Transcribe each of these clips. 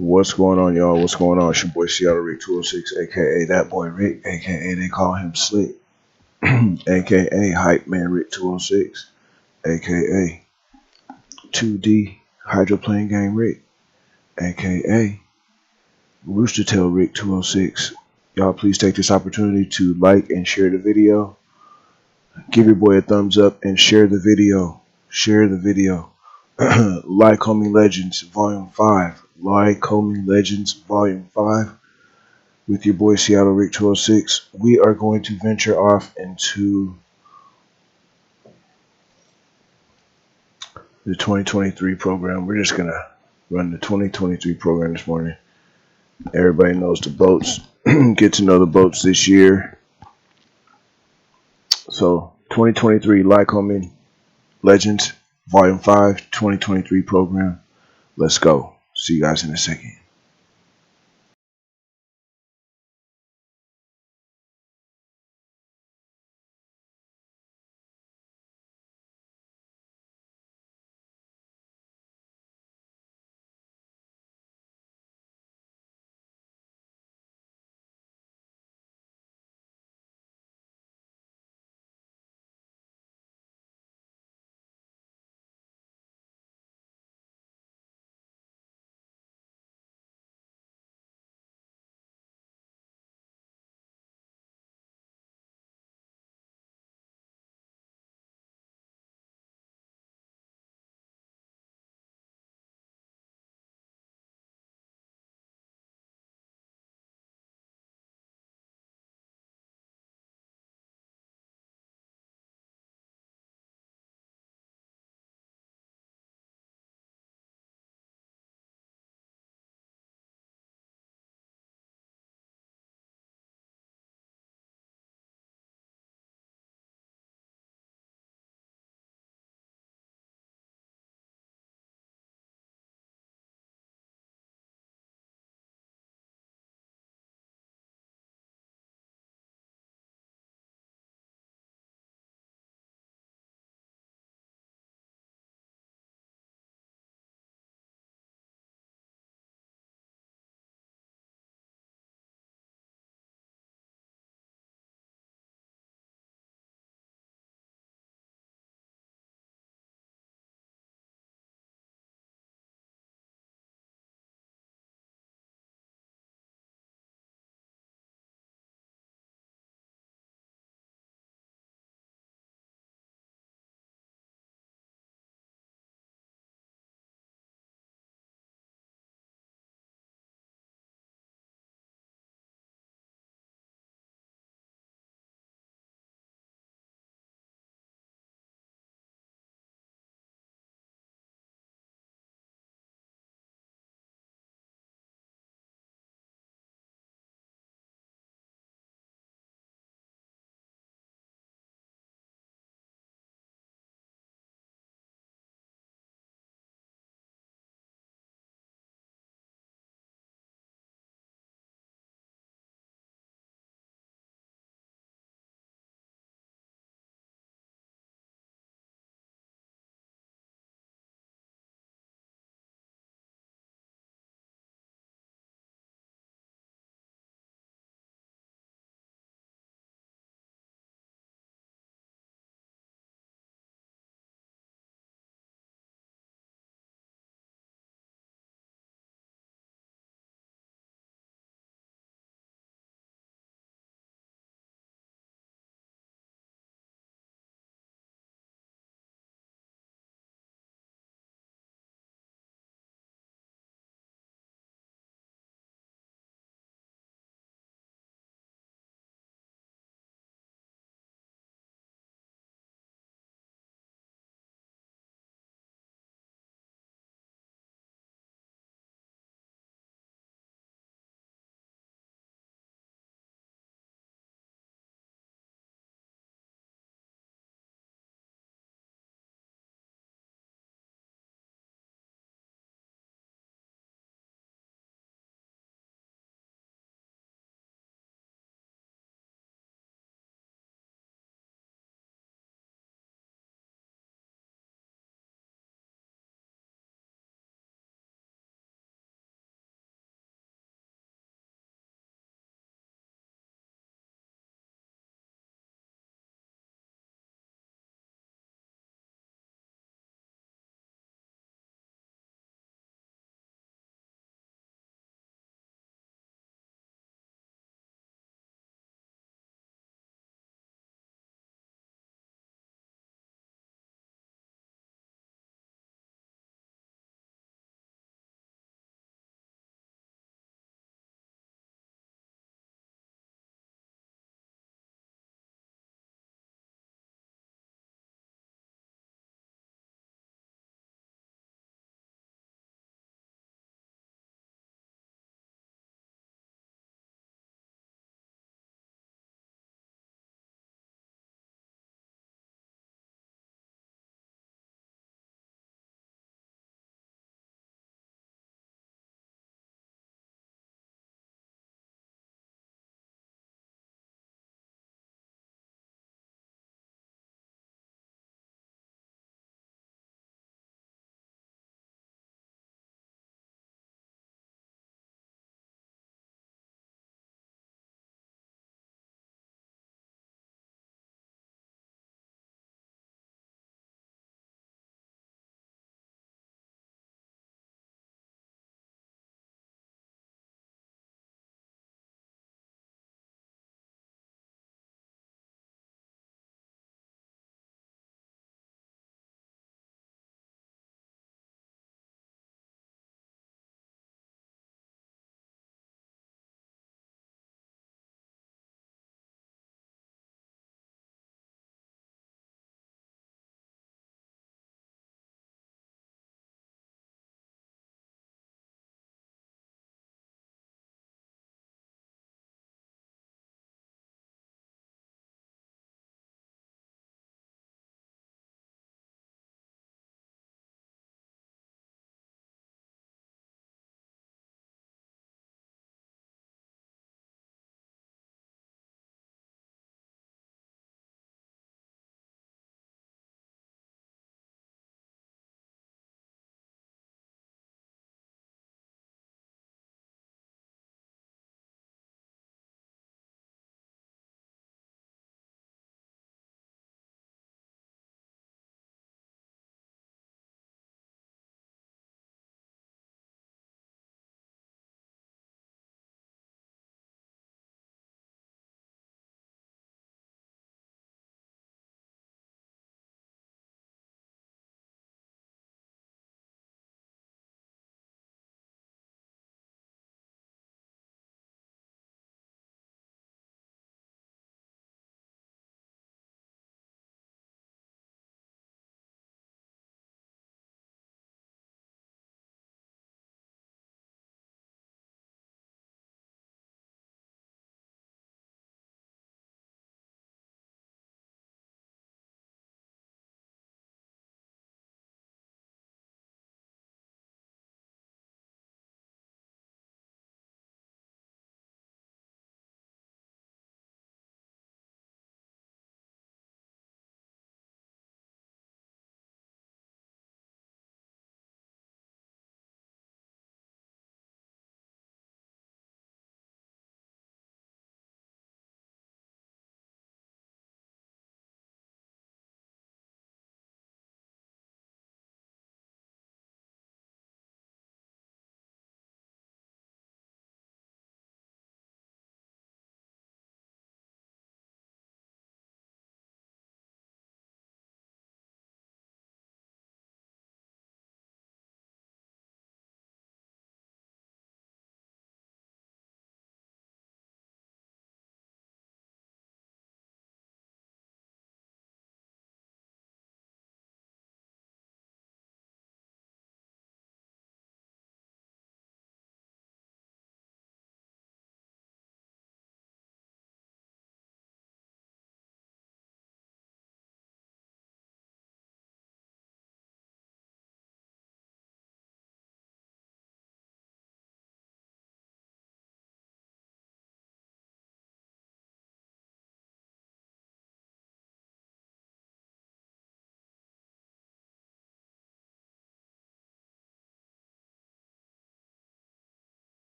What's going on, y'all? What's going on? It's your boy Seattle Rick 206, aka that boy Rick, aka they call him Slick, aka Hype Man Rick 206, aka 2D Hydroplane Game Rick, aka Rooster Tail Rick 206. Y'all please take this opportunity to like and share the video. Give your boy a thumbs up and share the video. Share the video. Lycoming Legends Volume 5. Lycoming Legends Volume 5. With your boy Seattle Rick 206. We are going to venture off into the 2023 program. We're just going to run the 2023 program this morning. Everybody knows the boats. Get to know the boats this year. So 2023 Lycoming Legends Volume 5 2023 program. Let's go. See you guys in a second.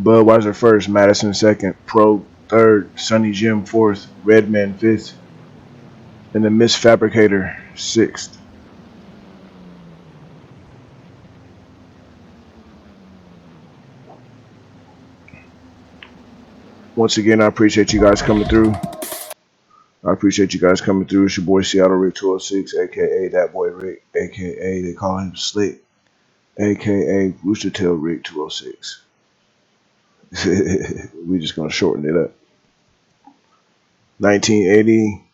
Budweiser first, Madison second, Pro third, Sunny Jim fourth, Redman fifth, and the Miss Fabricator sixth. Once again, I appreciate you guys coming through. I appreciate you guys coming through. It's your boy Seattle Rick 206, aka that boy Rick, aka they call him Slick, aka Rooster Tail Rick 206. We just gonna shorten it up. 1980,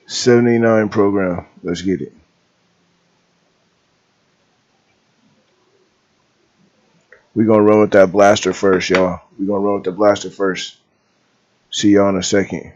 79 program. Let's get it. We gonna run with that blaster first, y'all. We gonna run with the blaster first. See y'all in a second.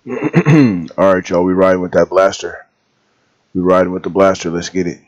All right, y'all. We riding with that blaster. We riding with the blaster. Let's get it.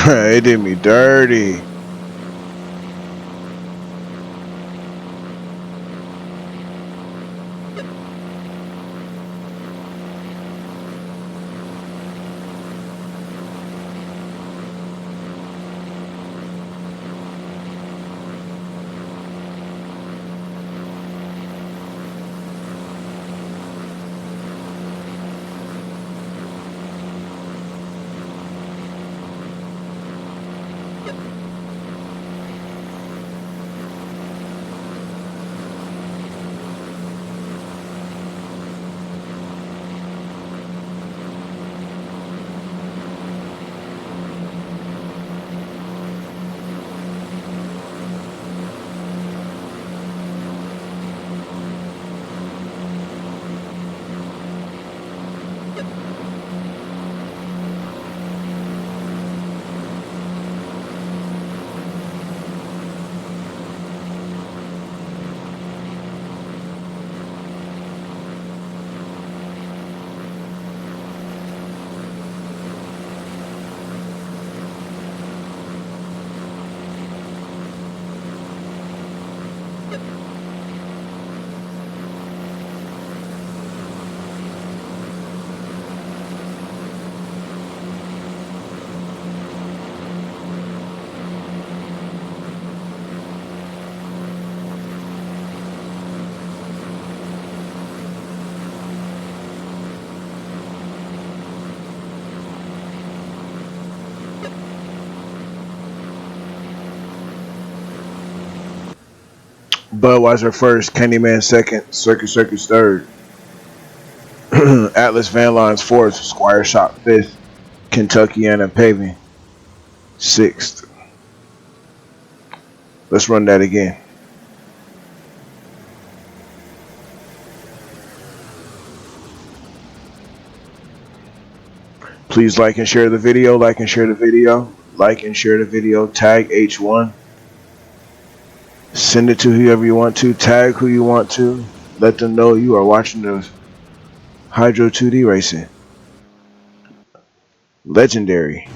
It did me dirty. Budweiser first, Candyman second, Circus third, Atlas Van Lines fourth, Squire Shop fifth, Kentuckiana Paving sixth. Let's run that again. Please like and share the video. Like and share the video. Like and share the video. Tag H1. Send it to whoever you want to. Tag who you want to. Let them know you are watching the Hydro 2D racing. Legendary.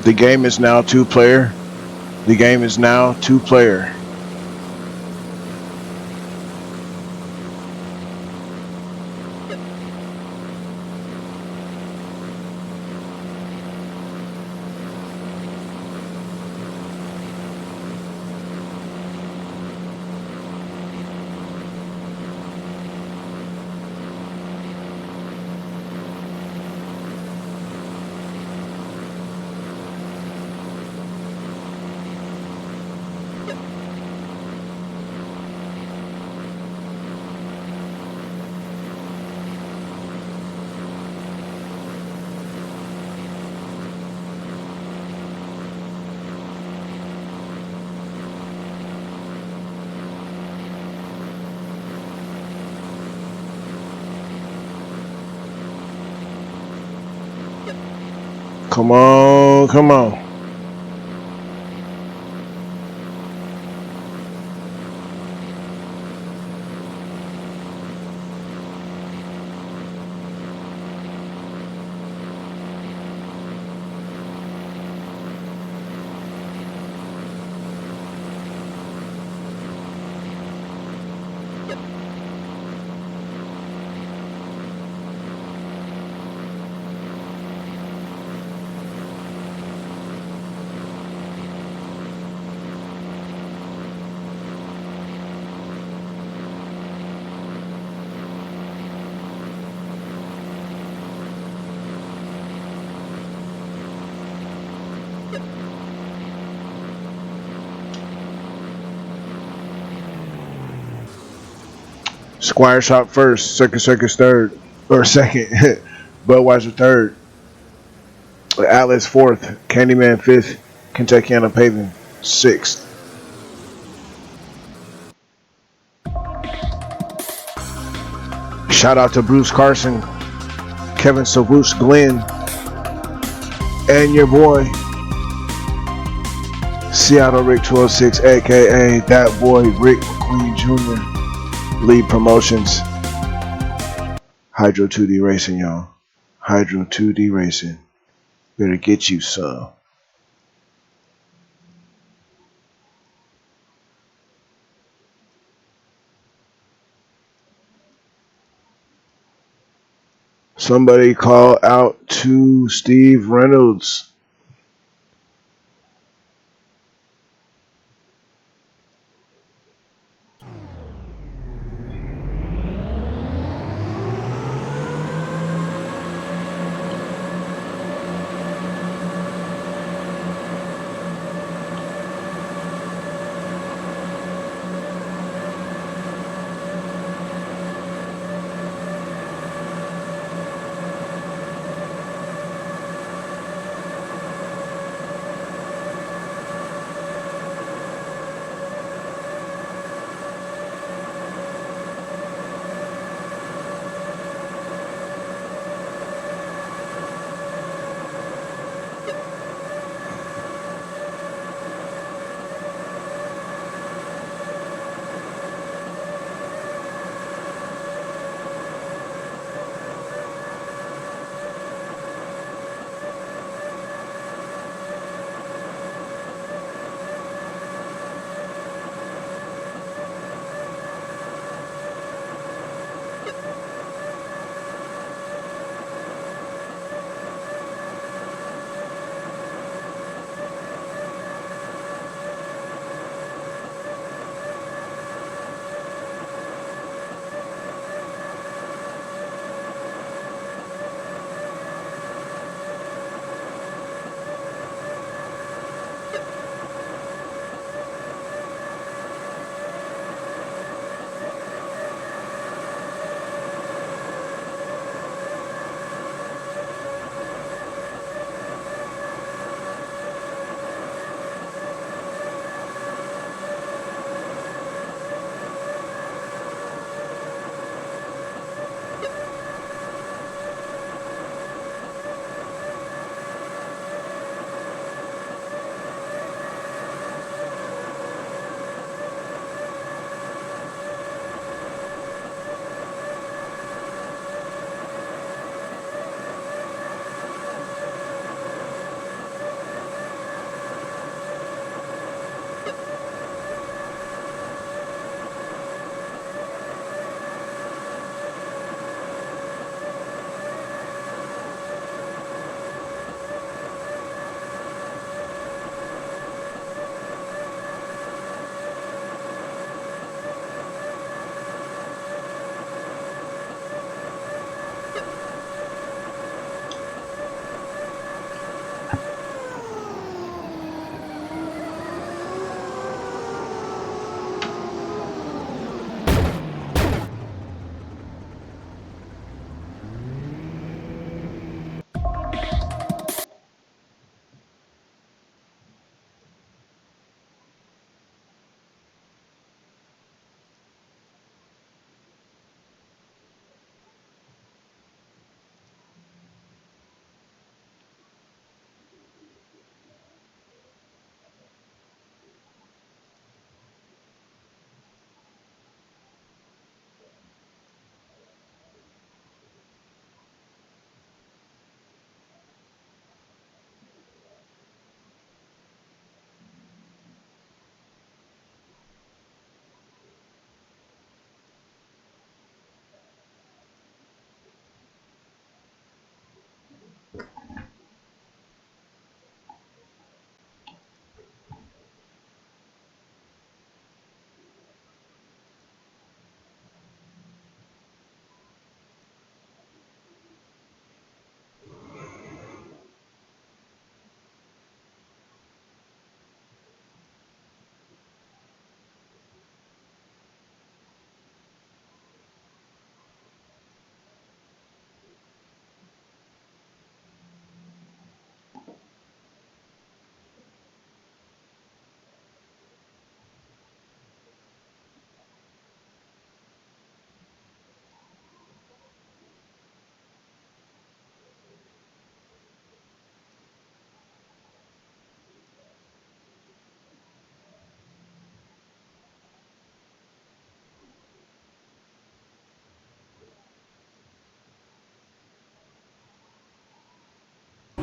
The game is now two-player. The game is now two-player. Come on, come on. Squire shot first, Circus third, or second, Budweiser third, Atlas fourth, Candyman fifth, Kentuckiana Paving sixth. Shout out to Bruce Carson, Kevin Savush Glenn, and your boy Seattle Rick 206, aka that boy Rick McQueen Jr. Lead Promotions. Hydro 2D Racing, y'all. Hydro 2D Racing. Better get you some. Somebody call out to Steve Reynolds.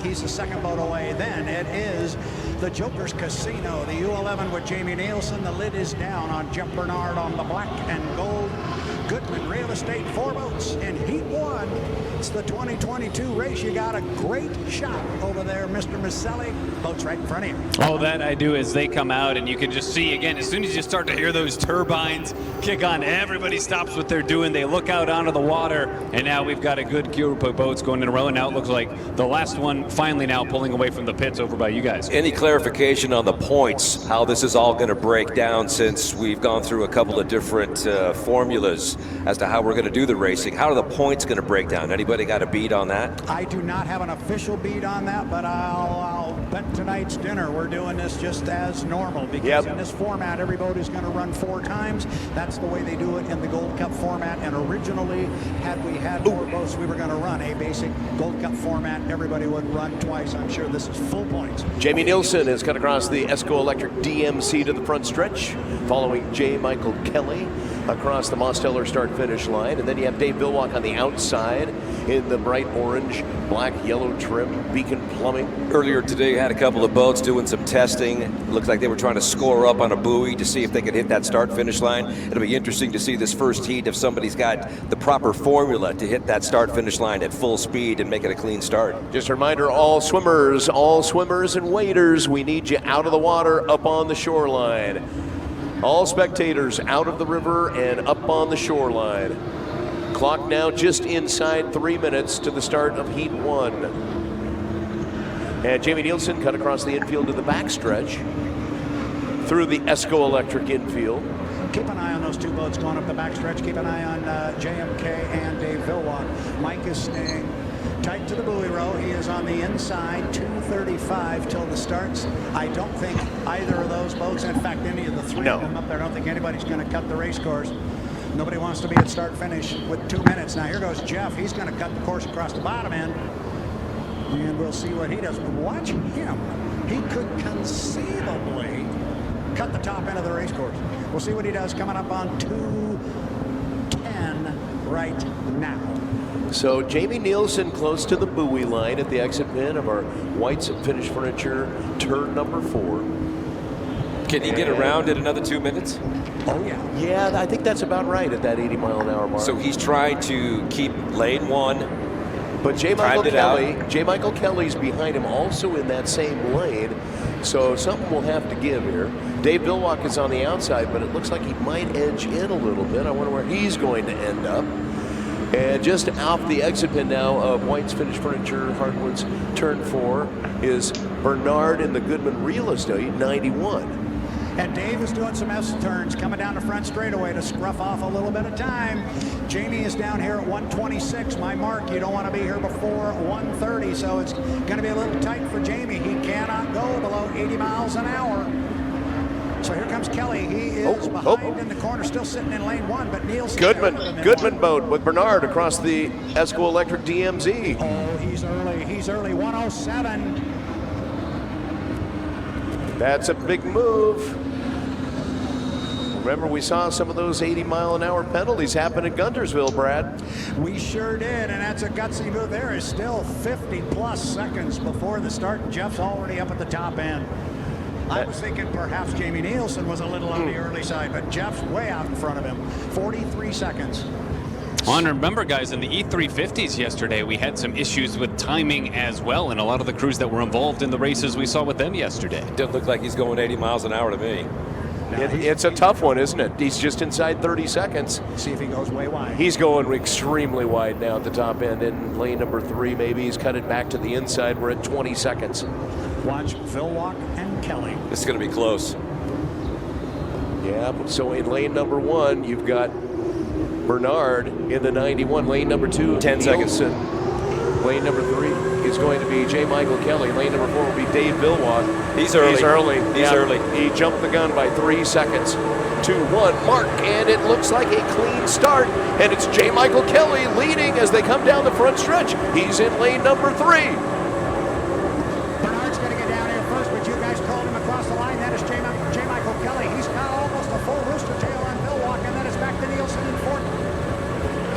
He's the second boat away. Then it is the Joker's Casino, the U11 with Jamie Nielsen. The lid is down on Jeff Bernard on the black and gold. Goodman Real Estate, 4 boats in Heat 1. It's the 2022 race. You got a great shot over there, Mr. Maselli. Boats right in front of you. Oh, that I do as they come out, and you can just see, again, as soon as you start to hear those turbines kick on, everybody stops what they're doing. They look out onto the water, and now we've got a good group of boats going in a row, and now it looks like the last one finally now pulling away from the pits over by you guys. Any clarification on the points, how this is all going to break down, since we've gone through a couple of different formulas as to how we're going to do the racing? How are the points going to break down? Anybody got a beat on that? I do not have an official beat on that, but I'll bet tonight's dinner we're doing this just as normal, because in this format every boat is going to run 4 times. That's the way they do it in the Gold Cup format, and originally had we had more boats we were going to run a basic Gold Cup format. Everybody would run twice. I'm sure this is full points. Jamie Nielsen has cut across the Esco Electric DMC to the front stretch, following J. Michael Kelly across the Mosteller start-finish line. And then you have Dave Billwalk on the outside in the bright orange, black, yellow trim, Beacon Plumbing. Earlier today, you had a couple of boats doing some testing. It looked like they were trying to score up on a buoy to see if they could hit that start-finish line. It'll be interesting to see this first heat if somebody's got the proper formula to hit that start-finish line at full speed and make it a clean start. Just a reminder, all swimmers and waders, we need you out of the water, up on the shoreline. All spectators out of the river and up on the shoreline. Clock now just inside 3 minutes to the start of Heat 1. And Jamie Nielsen cut across the infield to the backstretch through the Esco Electric infield. Keep an eye on those 2 boats going up the backstretch. Keep an eye on JMK and Dave Billwalk. Mike is staying tight to the buoy row. He is on the inside, 2:35 till the starts. I don't think either of those boats, in fact, any of the 3 of them up there, I don't think anybody's going to cut the race course. Nobody wants to be at start finish with 2 minutes. Now here goes Jeff. He's going to cut the course across the bottom end, and we'll see what he does. Watch him. He could conceivably cut the top end of the race course. We'll see what he does coming up on 2:10 right now. So Jamie Nielsen close to the buoy line at the exit pin of our White's Finish Furniture turn number 4. Can he get around at another 2 minutes? Oh, yeah. Yeah, I think that's about right at that 80-mile-an-hour mark. So he's trying to keep lane 1. But J. Michael Kelly's behind him, also in that same lane. So something will have to give here. Dave Billwalk is on the outside, but it looks like he might edge in a little bit. I wonder where he's going to end up. And just off the exit pin now of White's Finish Furniture Hardwoods turn 4 is Bernard in the Goodman Real Estate 91. And Dave is doing some S-turns, coming down the front straightaway to scruff off a little bit of time. Jamie is down here at 1:26, my mark. You don't want to be here before 1:30, so it's going to be a little tight for Jamie. He cannot go below 80 miles an hour. So here comes Kelly. He is behind in the corner, still sitting in lane 1, but Nielsen. Goodman boat with Bernard across the Esco Electric DMZ. Oh, he's early. He's early. 1:07. That's a big move. Remember, we saw some of those 80-mile-an-hour penalties happen at Guntersville, Brad. We sure did, and that's a gutsy move. There is still 50-plus seconds before the start, and Jeff's already up at the top end. I was thinking perhaps Jamie Nielsen was a little on the early side, but Jeff's way out in front of him. 43 seconds. Well, and remember, guys, in the E350s yesterday, we had some issues with timing as well, and a lot of the crews that were involved in the races we saw with them yesterday. Doesn't look like he's going 80 miles an hour to me. It's a tough one, isn't it? He's just inside 30 seconds. See if he goes way wide. He's going extremely wide now at the top end in lane number 3. Maybe he's cut it back to the inside. We're at 20 seconds. Watch Billwalk and Kelly. This is going to be close. Yeah, so in lane number 1, you've got Bernard in the 91. Lane number 2, 10 seconds. Lane number 3 is going to be J. Michael Kelly. Lane number 4 will be Dave Billwalk. He's early. He's early. He jumped the gun by 3 seconds. 2-1 mark, and it looks like a clean start. And it's J. Michael Kelly leading as they come down the front stretch. He's in lane number 3. Bernard's going to get down here first, but you guys called him across the line. That is J. Michael Kelly. He's got almost a full rooster tail on Billwalk, and then it's back to Nielsen in 4th.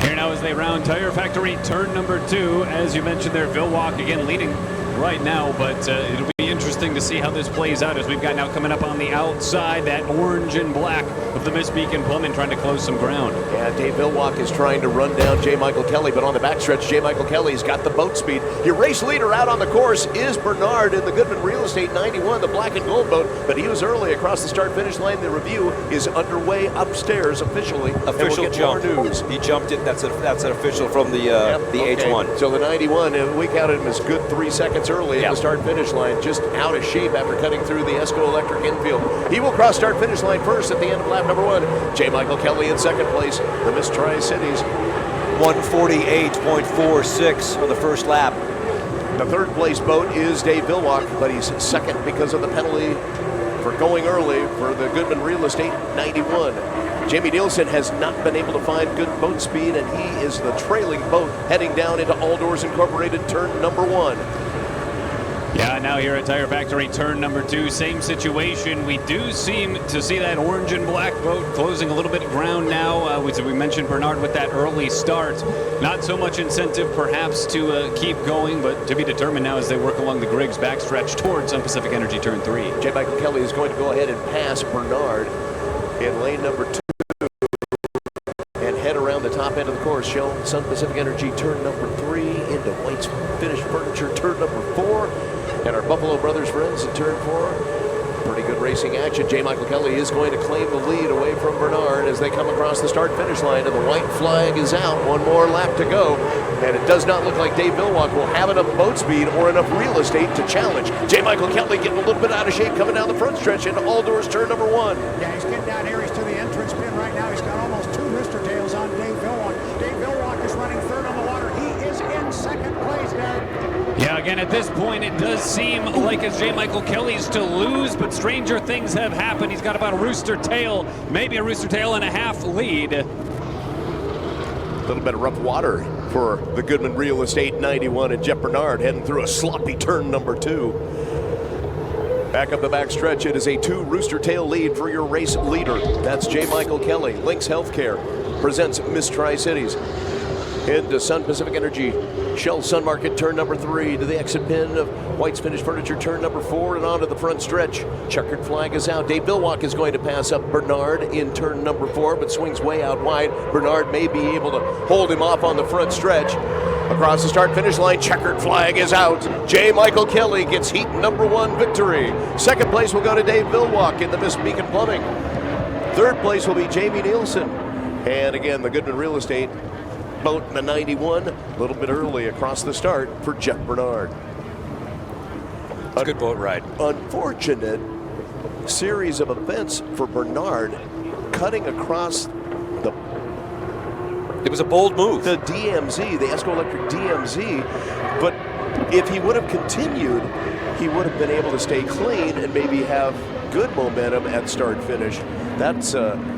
Here now as they round Tire Factory turn number 2. As you mentioned there, Billwalk again leading right now, but it'll be interesting to see how this plays out as we've got now coming up on the outside, that orange and black of the Miss Beacon Plumbing trying to close some ground. Yeah, Dave Vilwalk is trying to run down J. Michael Kelly, but on the backstretch, J. Michael Kelly's got the boat speed. Your race leader out on the course is Bernard in the Goodman Real Estate 91, the black and gold boat, but he was early across the start-finish line. The review is underway upstairs officially. Official jump. News. He jumped it. That's an official from the H1. So the 91, we counted him as good 3 seconds early at the start-finish line, just out of shape after cutting through the Esco Electric infield. He will cross start-finish line first at the end of lap number 1. J. Michael Kelly in second place, the Miss Tri-Cities. 148.46 on the first lap. The third place boat is Dave Vilwalk, but he's second because of the penalty for going early for the Goodman Real Estate 91. Jamie Nielsen has not been able to find good boat speed, and he is the trailing boat heading down into All Doors Incorporated turn number 1. Yeah, now here at Tire Factory, turn number 2, same situation. We do seem to see that orange and black boat closing a little bit of ground now. We mentioned Bernard with that early start. Not so much incentive perhaps to keep going, but to be determined now as they work along the Griggs backstretch towards Sun Pacific Energy turn 3. J. Michael Kelly is going to go ahead and pass Bernard in lane number 2 and head around the top end of the course. Shell Sun Pacific Energy turn number 3 into White's Finished Furniture turn number 4. And our Buffalo Brothers friends in turn 4. Pretty good racing action. J. Michael Kelly is going to claim the lead away from Bernard as they come across the start-finish line, and the white flag is out. One more lap to go, and it does not look like Dave Vilwalk will have enough boat speed or enough real estate to challenge. J. Michael Kelly getting a little bit out of shape coming down the front stretch into All Doors turn number 1. Yeah, he's getting down here. He's to the entrance pin right now. He's got almost 2 Mr. Tails on Dave Vilwalk. Dave Vilwalk is running third on the water. He is in second place now. Yeah, again, at this point, it does seem like it's J. Michael Kelly's to lose, but stranger things have happened. He's got about a rooster tail, maybe a rooster tail and a half lead. A little bit of rough water for the Goodman Real Estate 91 and Jeff Bernard heading through a sloppy turn number 2. Back up the back stretch, it is a 2 rooster tail lead for your race leader. That's J. Michael Kelly. Lynx Healthcare presents Miss Tri-Cities. Into Sun Pacific Energy, Shell Sun Market turn number 3 to the exit pin of White's Finished Furniture turn number 4 and onto the front stretch. Checkered flag is out. Dave Vilwalk is going to pass up Bernard in turn number 4, but swings way out wide. Bernard may be able to hold him off on the front stretch. Across the start-finish line, checkered flag is out. J. Michael Kelly gets heat number 1 victory. Second place will go to Dave Vilwalk in the Miss Beacon Plumbing. Third place will be Jamie Nielsen. And again, the Goodman Real Estate boat in the 91, a little bit early across the start for Jeff Bernard. A good boat ride. Unfortunate series of events for Bernard, cutting across the... It was a bold move. The DMZ, the Esco Electric DMZ, but if he would have continued, he would have been able to stay clean and maybe have good momentum at start-finish. That's...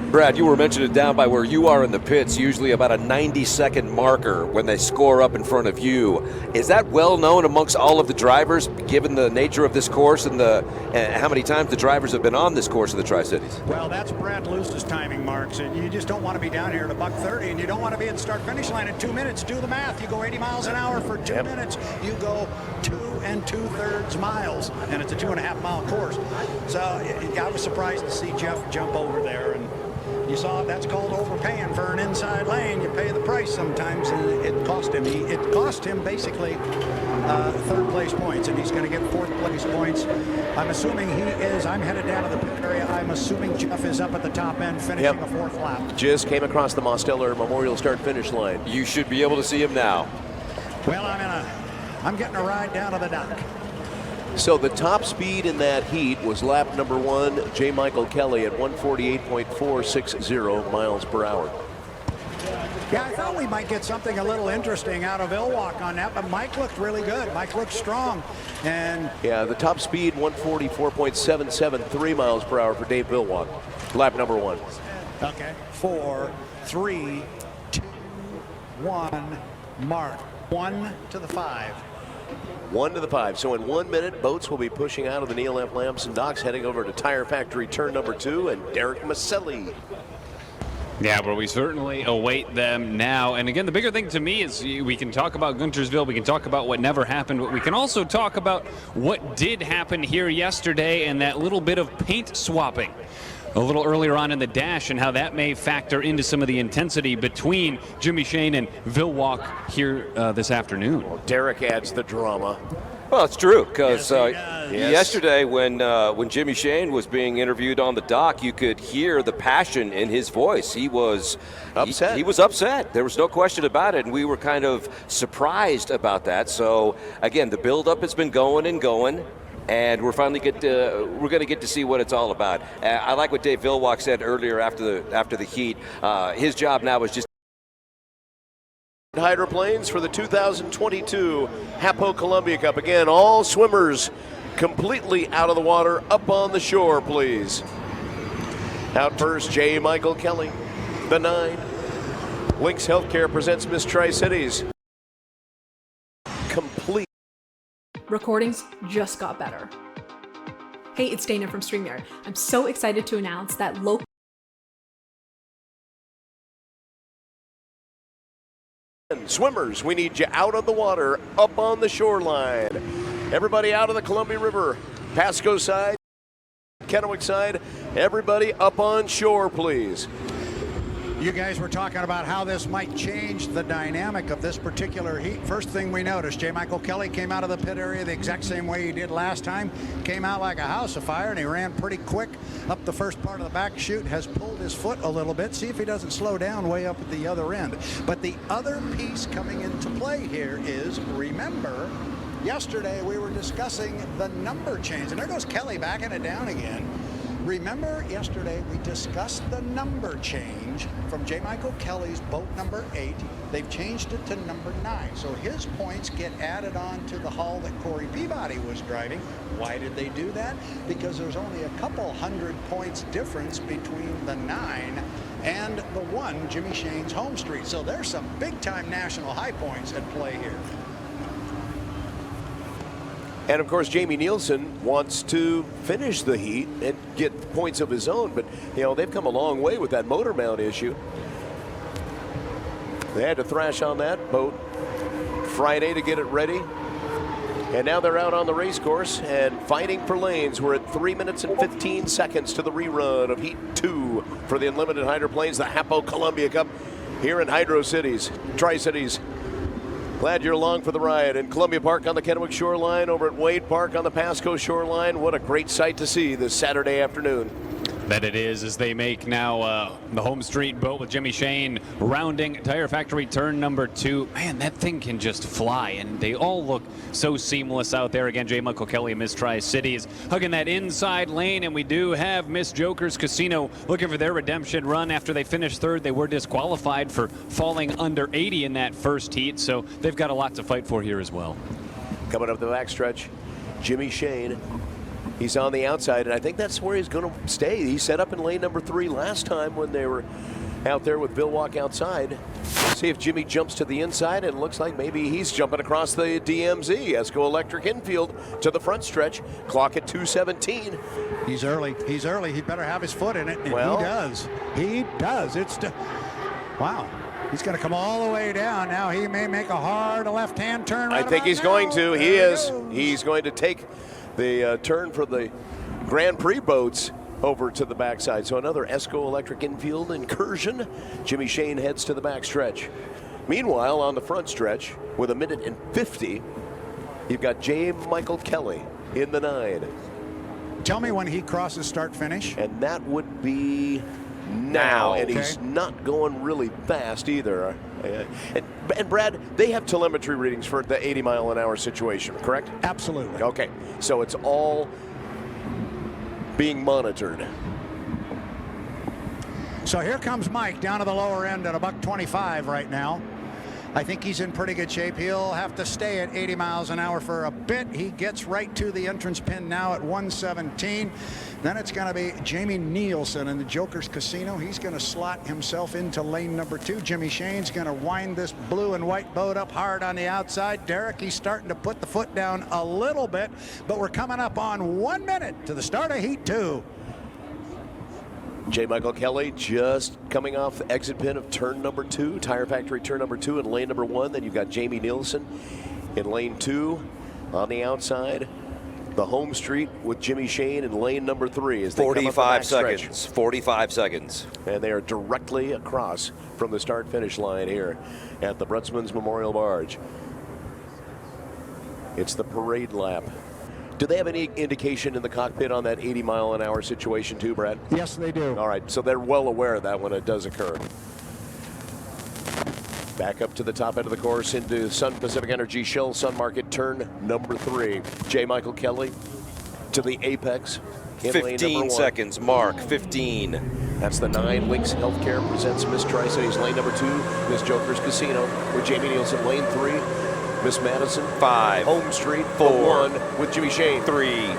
Brad, you were mentioning down by where you are in the pits, usually about a 90-second marker when they score up in front of you. Is that well known amongst all of the drivers, given the nature of this course and how many times the drivers have been on this course of the Tri-Cities? Well, that's Brad Luce's timing marks. And you just don't want to be down here at $1:30, and you don't want to be at the start-finish line in 2 minutes. Do the math. You go 80 miles an hour for 2 minutes. You go 2 2/3 miles, and it's a 2.5-mile course. So I was surprised to see Jeff jump over there, and you saw that's called overpaying for an inside lane. You pay the price sometimes, and it cost him. It cost him basically third place points, and he's going to get fourth place points. I'm assuming he is. I'm headed down to the pit area. I'm assuming Jeff is up at the top end, finishing a 4th lap. Just came across the Mosteller Memorial start-finish line. You should be able to see him now. Well, I'm getting a ride down to the dock. So the top speed in that heat was lap number 1, J. Michael Kelly at 148.460 miles per hour. Yeah, I thought we might get something a little interesting out of Vilwalk on that, but Mike looked really good. Mike looked strong. And yeah, the top speed 144.773 miles per hour for Dave Vilwalk. Lap number 1. Okay. 4, 3, 2, 1, mark. 1 to the 5. 1 to the 5. So in 1 minute, boats will be pushing out of the Neil F. Lamson docks, heading over to Tire Factory turn number 2, and Derek Maselli. Yeah, but we certainly await them now. And again, the bigger thing to me is we can talk about Guntersville, we can talk about what never happened, but we can also talk about what did happen here yesterday and that little bit of paint swapping a little earlier on in the dash and how that may factor into some of the intensity between Jimmy Shane and Vilwalk here this afternoon. Well, Derek adds the drama. Well, it's true, because Yes, yesterday when Jimmy Shane was being interviewed on the dock, you could hear the passion in his voice. He was upset. He was upset. There was no question about it, and we were kind of surprised about that. So, again, the buildup has been going and going. And we're finally going to get to see what it's all about. I like what Dave Vilwalk said earlier after the heat. His job now is just Hydroplanes for the 2022 Hapo Columbia Cup. Again, all swimmers completely out of the water, up on the shore, please. Out first, J. Michael Kelly, the 9. Lynx Healthcare presents Miss Tri-Cities. Complete. Recordings just got better. Hey, it's Dana from StreamYard. I'm so excited to announce that local Swimmers, we need you out of the water, up on the shoreline. Everybody out of the Columbia River, Pasco side, Kennewick side, everybody up on shore, please. You guys were talking about how this might change the dynamic of this particular heat. First thing we noticed, J. Michael Kelly came out of the pit area the exact same way he did last time. Came out like a house of fire, and he ran pretty quick up the first part of the back chute, has pulled his foot a little bit. See if he doesn't slow down way up at the other end. But the other piece coming into play here is, remember, yesterday we were discussing the number change. And there goes Kelly backing it down again. Remember yesterday we discussed the number change from J. Michael Kelly's boat number 8. They've changed it to number 9. So his points get added on to the hull that Corey Peabody was driving. Why did they do that? Because there's only a couple hundred points difference between the 9 and the 1, Jimmy Shane's home street. So there's some big time national high points at play here. And of course, Jamie Nielsen wants to finish the heat and get points of his own, but you know, they've come a long way with that motor mount issue. They had to thrash on that boat Friday to get it ready. And now they're out on the race course and fighting for lanes. We're at 3 minutes and 15 seconds to the rerun of Heat 2 for the Unlimited Hydroplanes, the Hapo Columbia Cup here in Hydro Cities, Tri-Cities. Glad you're along for the ride in Columbia Park on the Kennewick shoreline, over at Wade Park on the Pasco shoreline. What a great sight to see this Saturday afternoon. That it is, as they make now the home street boat with Jimmy Shane rounding Tire Factory turn number 2. Man, that thing can just fly, and they all look so seamless out there. Again, J. Michael Kelly and Miss Tri-Cities hugging that inside lane, and we do have Miss Joker's Casino looking for their redemption run. After they finished 3rd, they were disqualified for falling under 80 in that first heat, so they've got a lot to fight for here as well. Coming up the backstretch, Jimmy Shane. He's on the outside, and I think that's where he's going to stay. He set up in lane number 3 last time when they were out there with Vilwalk outside. See if Jimmy jumps to the inside, and it looks like maybe he's jumping across the DMZ. Esco Electric infield to the front stretch. Clock at 2:17. He's early. He's early. He better have his foot in it. And well, he does. He does. Wow. He's going to come all the way down. Now he may make a hard left-hand turn. Right, I think he's going to. He is. He's going to take the turn for the Grand Prix boats over to the backside. So another Esco Electric infield incursion. Jimmy Shane heads to the backstretch. Meanwhile, on the front stretch, with 1:50, you've got J. Michael Kelly in the 9. Tell me when he crosses start finish. And that would be now. And okay. He's not going really fast either. And Brad, they have telemetry readings for the 80-mile-an-hour situation, correct? Absolutely. Okay, so it's all being monitored. So here comes Mike down to the lower end at $125 right now. I think he's in pretty good shape. He'll have to stay at 80 miles an hour for a bit. He gets right to the entrance pin now at 117. Then it's going to be Jamie Nielsen in the Joker's Casino. He's going to slot himself into lane number 2. Jimmy Shane's going to wind this blue and white boat up hard on the outside. Derek, he's starting to put the foot down a little bit, but we're coming up on 1 minute to the start of Heat 2. J. Michael Kelly just coming off the exit pin of turn number 2, Tire Factory turn number 2 in lane number 1. Then you've got Jamie Nielsen in lane 2 on the outside. The home street with Jimmy Shane in lane number 3 as they 45 seconds. 45 seconds. And they are directly across from the start-finish line here at the Brutzmann's Memorial Barge. It's the parade lap. Do they have any indication in the cockpit on that 80-mile-an-hour situation too, Brad? Yes, they do. All right, so they're well aware of that when it does occur. Back up to the top end of the course into Sun Pacific Energy Shell Sun Market turn number 3. J. Michael Kelly to the apex. 15 seconds, Mark, 15. That's the 9. Lynx Healthcare presents Miss Tri-Cities lane number 2. Miss Joker's Casino with Jamie Nielsen lane 3. Miss Madison 5. Home Street 4. 1 with Jimmy Shane. 3,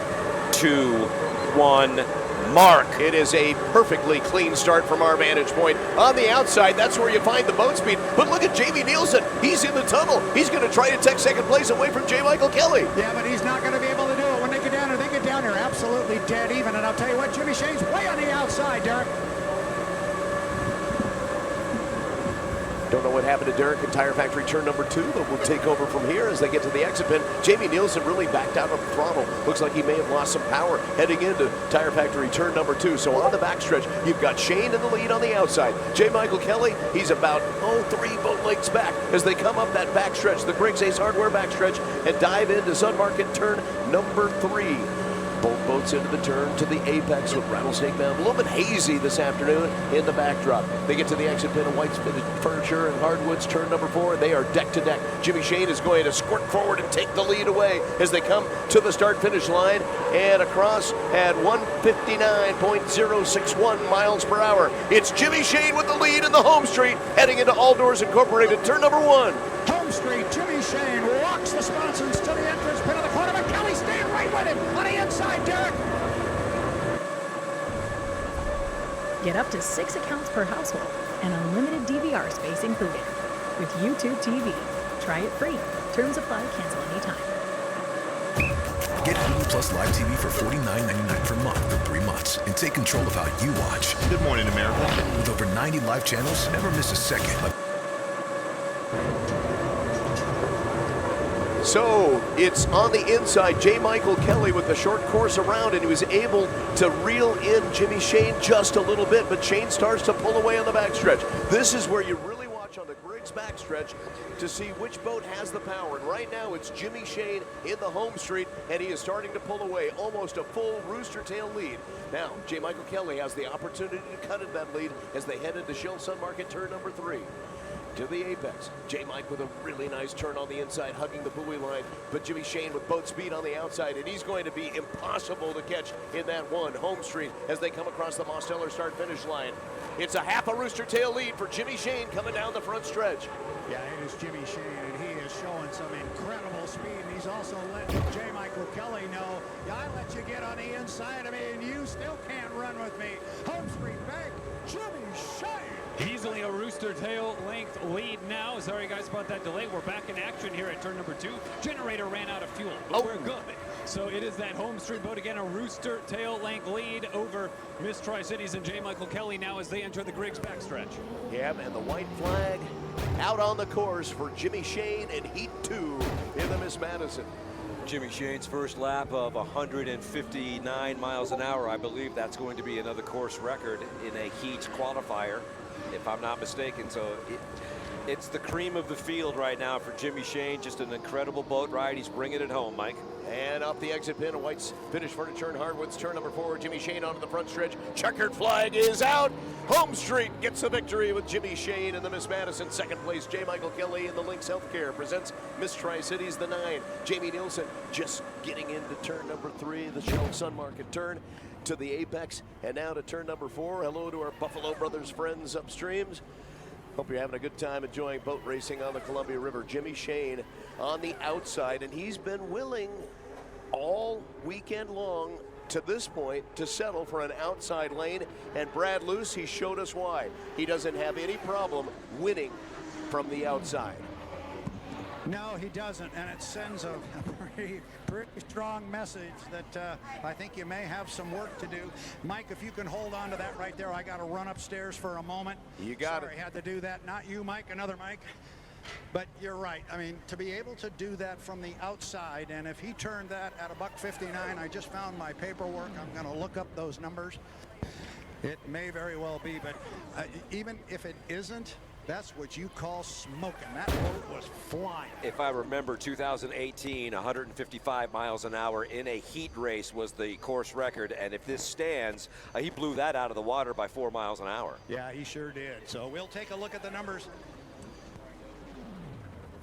2, 1. Mark. It is a perfectly clean start from our vantage point. On the outside, that's where you find the boat speed. But look at Jamie Nielsen. He's in the tunnel. He's going to try to take second place away from J. Michael Kelly. Yeah, but he's not going to be able to do it when they get down here. They get down here absolutely dead even. And I'll tell you what, Jimmy Shane's way on the outside, Derek. Don't know what happened to Derek in Tire Factory turn number 2, but we'll take over from here as they get to the exit pin. Jamie Nielsen really backed out of the throttle. Looks like he may have lost some power heading into Tire Factory turn number 2. So on the backstretch, you've got Shane in the lead on the outside. J. Michael Kelly, he's about 3 boat lengths back as they come up that backstretch, the Griggs Ace Hardware backstretch, and dive into Sun Market turn number 3. Both boats into the turn to the apex with Rattlesnake Mountain. A little bit hazy this afternoon in the backdrop. They get to the exit pin of White's Furniture and Hardwoods, turn number 4. They are deck to deck. Jimmy Shane is going to squirt forward and take the lead away as they come to the start-finish line and across at 159.061 miles per hour. It's Jimmy Shane with the lead in the home street heading into All Doors Incorporated, turn number 1. Home street, Jimmy Shane walks the sponsons to the entrance pin of the corner, but Kelly staying right with him on the inside, Derek. Get up to 6 accounts per household and unlimited DVR space included. With YouTube TV. Try it free. Terms apply. Cancel anytime. Get Hulu Plus Live TV for $49.99 per month for 3 months and take control of how you watch. Good morning, America. With over 90 live channels, never miss a second. So it's on the inside, J. Michael Kelly with the short course around, and he was able to reel in Jimmy Shane just a little bit, but Shane starts to pull away on the backstretch. This is where you really watch on the Griggs backstretch to see which boat has the power. And right now it's Jimmy Shane in the home street, and he is starting to pull away, almost a full rooster tail lead. Now, J. Michael Kelly has the opportunity to cut in that lead as they head into Shell Sun Market turn number 3. To the apex. J. Mike with a really nice turn on the inside, hugging the buoy line, but Jimmy Shane with boat speed on the outside, and he's going to be impossible to catch in that one home street as they come across the Mosteller start-finish line. It's a half a rooster tail lead for Jimmy Shane coming down the front stretch. Yeah, it is Jimmy Shane, and he is showing some incredible speed, and he's also letting J. Michael Kelly know, yeah, I let you get on the inside of me, and you still can't run with me. Home street back, Jimmy Shane. Easily a rooster tail length lead now. Sorry guys about that delay. We're back in action here at turn number 2. Generator ran out of fuel, but we're good. So it is that home street boat again, a rooster tail length lead over Miss Tri-Cities and J. Michael Kelly now as they enter the Griggs backstretch. Yeah, and the white flag out on the course for Jimmy Shane in Heat 2 in the Miss Madison. Jimmy Shane's first lap of 159 miles an hour. I believe that's going to be another course record in a heat qualifier, if I'm not mistaken. So it's the cream of the field right now for Jimmy Shane. Just an incredible boat ride. He's bringing it home, Mike. And off the exit pin of White's Finished Furniture and Hardwoods, turn number 4, Jimmy Shane onto the front stretch. Checkered flag is out. Home street gets the victory with Jimmy Shane in the Miss Madison. Second place, J. Michael Kelly in the Lynx Healthcare presents Miss Tri-Cities the 9. Jamie Nielsen just getting into turn number 3, the Shell Sun Market turn to the apex. And now to turn number 4. Hello to our Buffalo Brothers friends upstreams. Hope you're having a good time enjoying boat racing on the Columbia River. Jimmy Shane on the outside, and he's been willing all weekend long to this point to settle for an outside lane. And Brad Luce, he showed us why. He doesn't have any problem winning from the outside. No, he doesn't, and it sends a pretty strong message that I think you may have some work to do. Mike, if you can hold on to that right there, I got to run upstairs for a moment. You got Sorry, it. had to do that. Not you, Mike, another Mike. But you're right. I mean, to be able to do that from the outside, and if he turned that at $1:59, I just found my paperwork. I'm going to look up those numbers. It may very well be, but even if it isn't, that's what you call smoking. That boat was flying. If I remember, 2018, 155 miles an hour in a heat race was the course record. And if this stands, he blew that out of the water by 4 miles an hour. Yeah, he sure did. So we'll take a look at the numbers.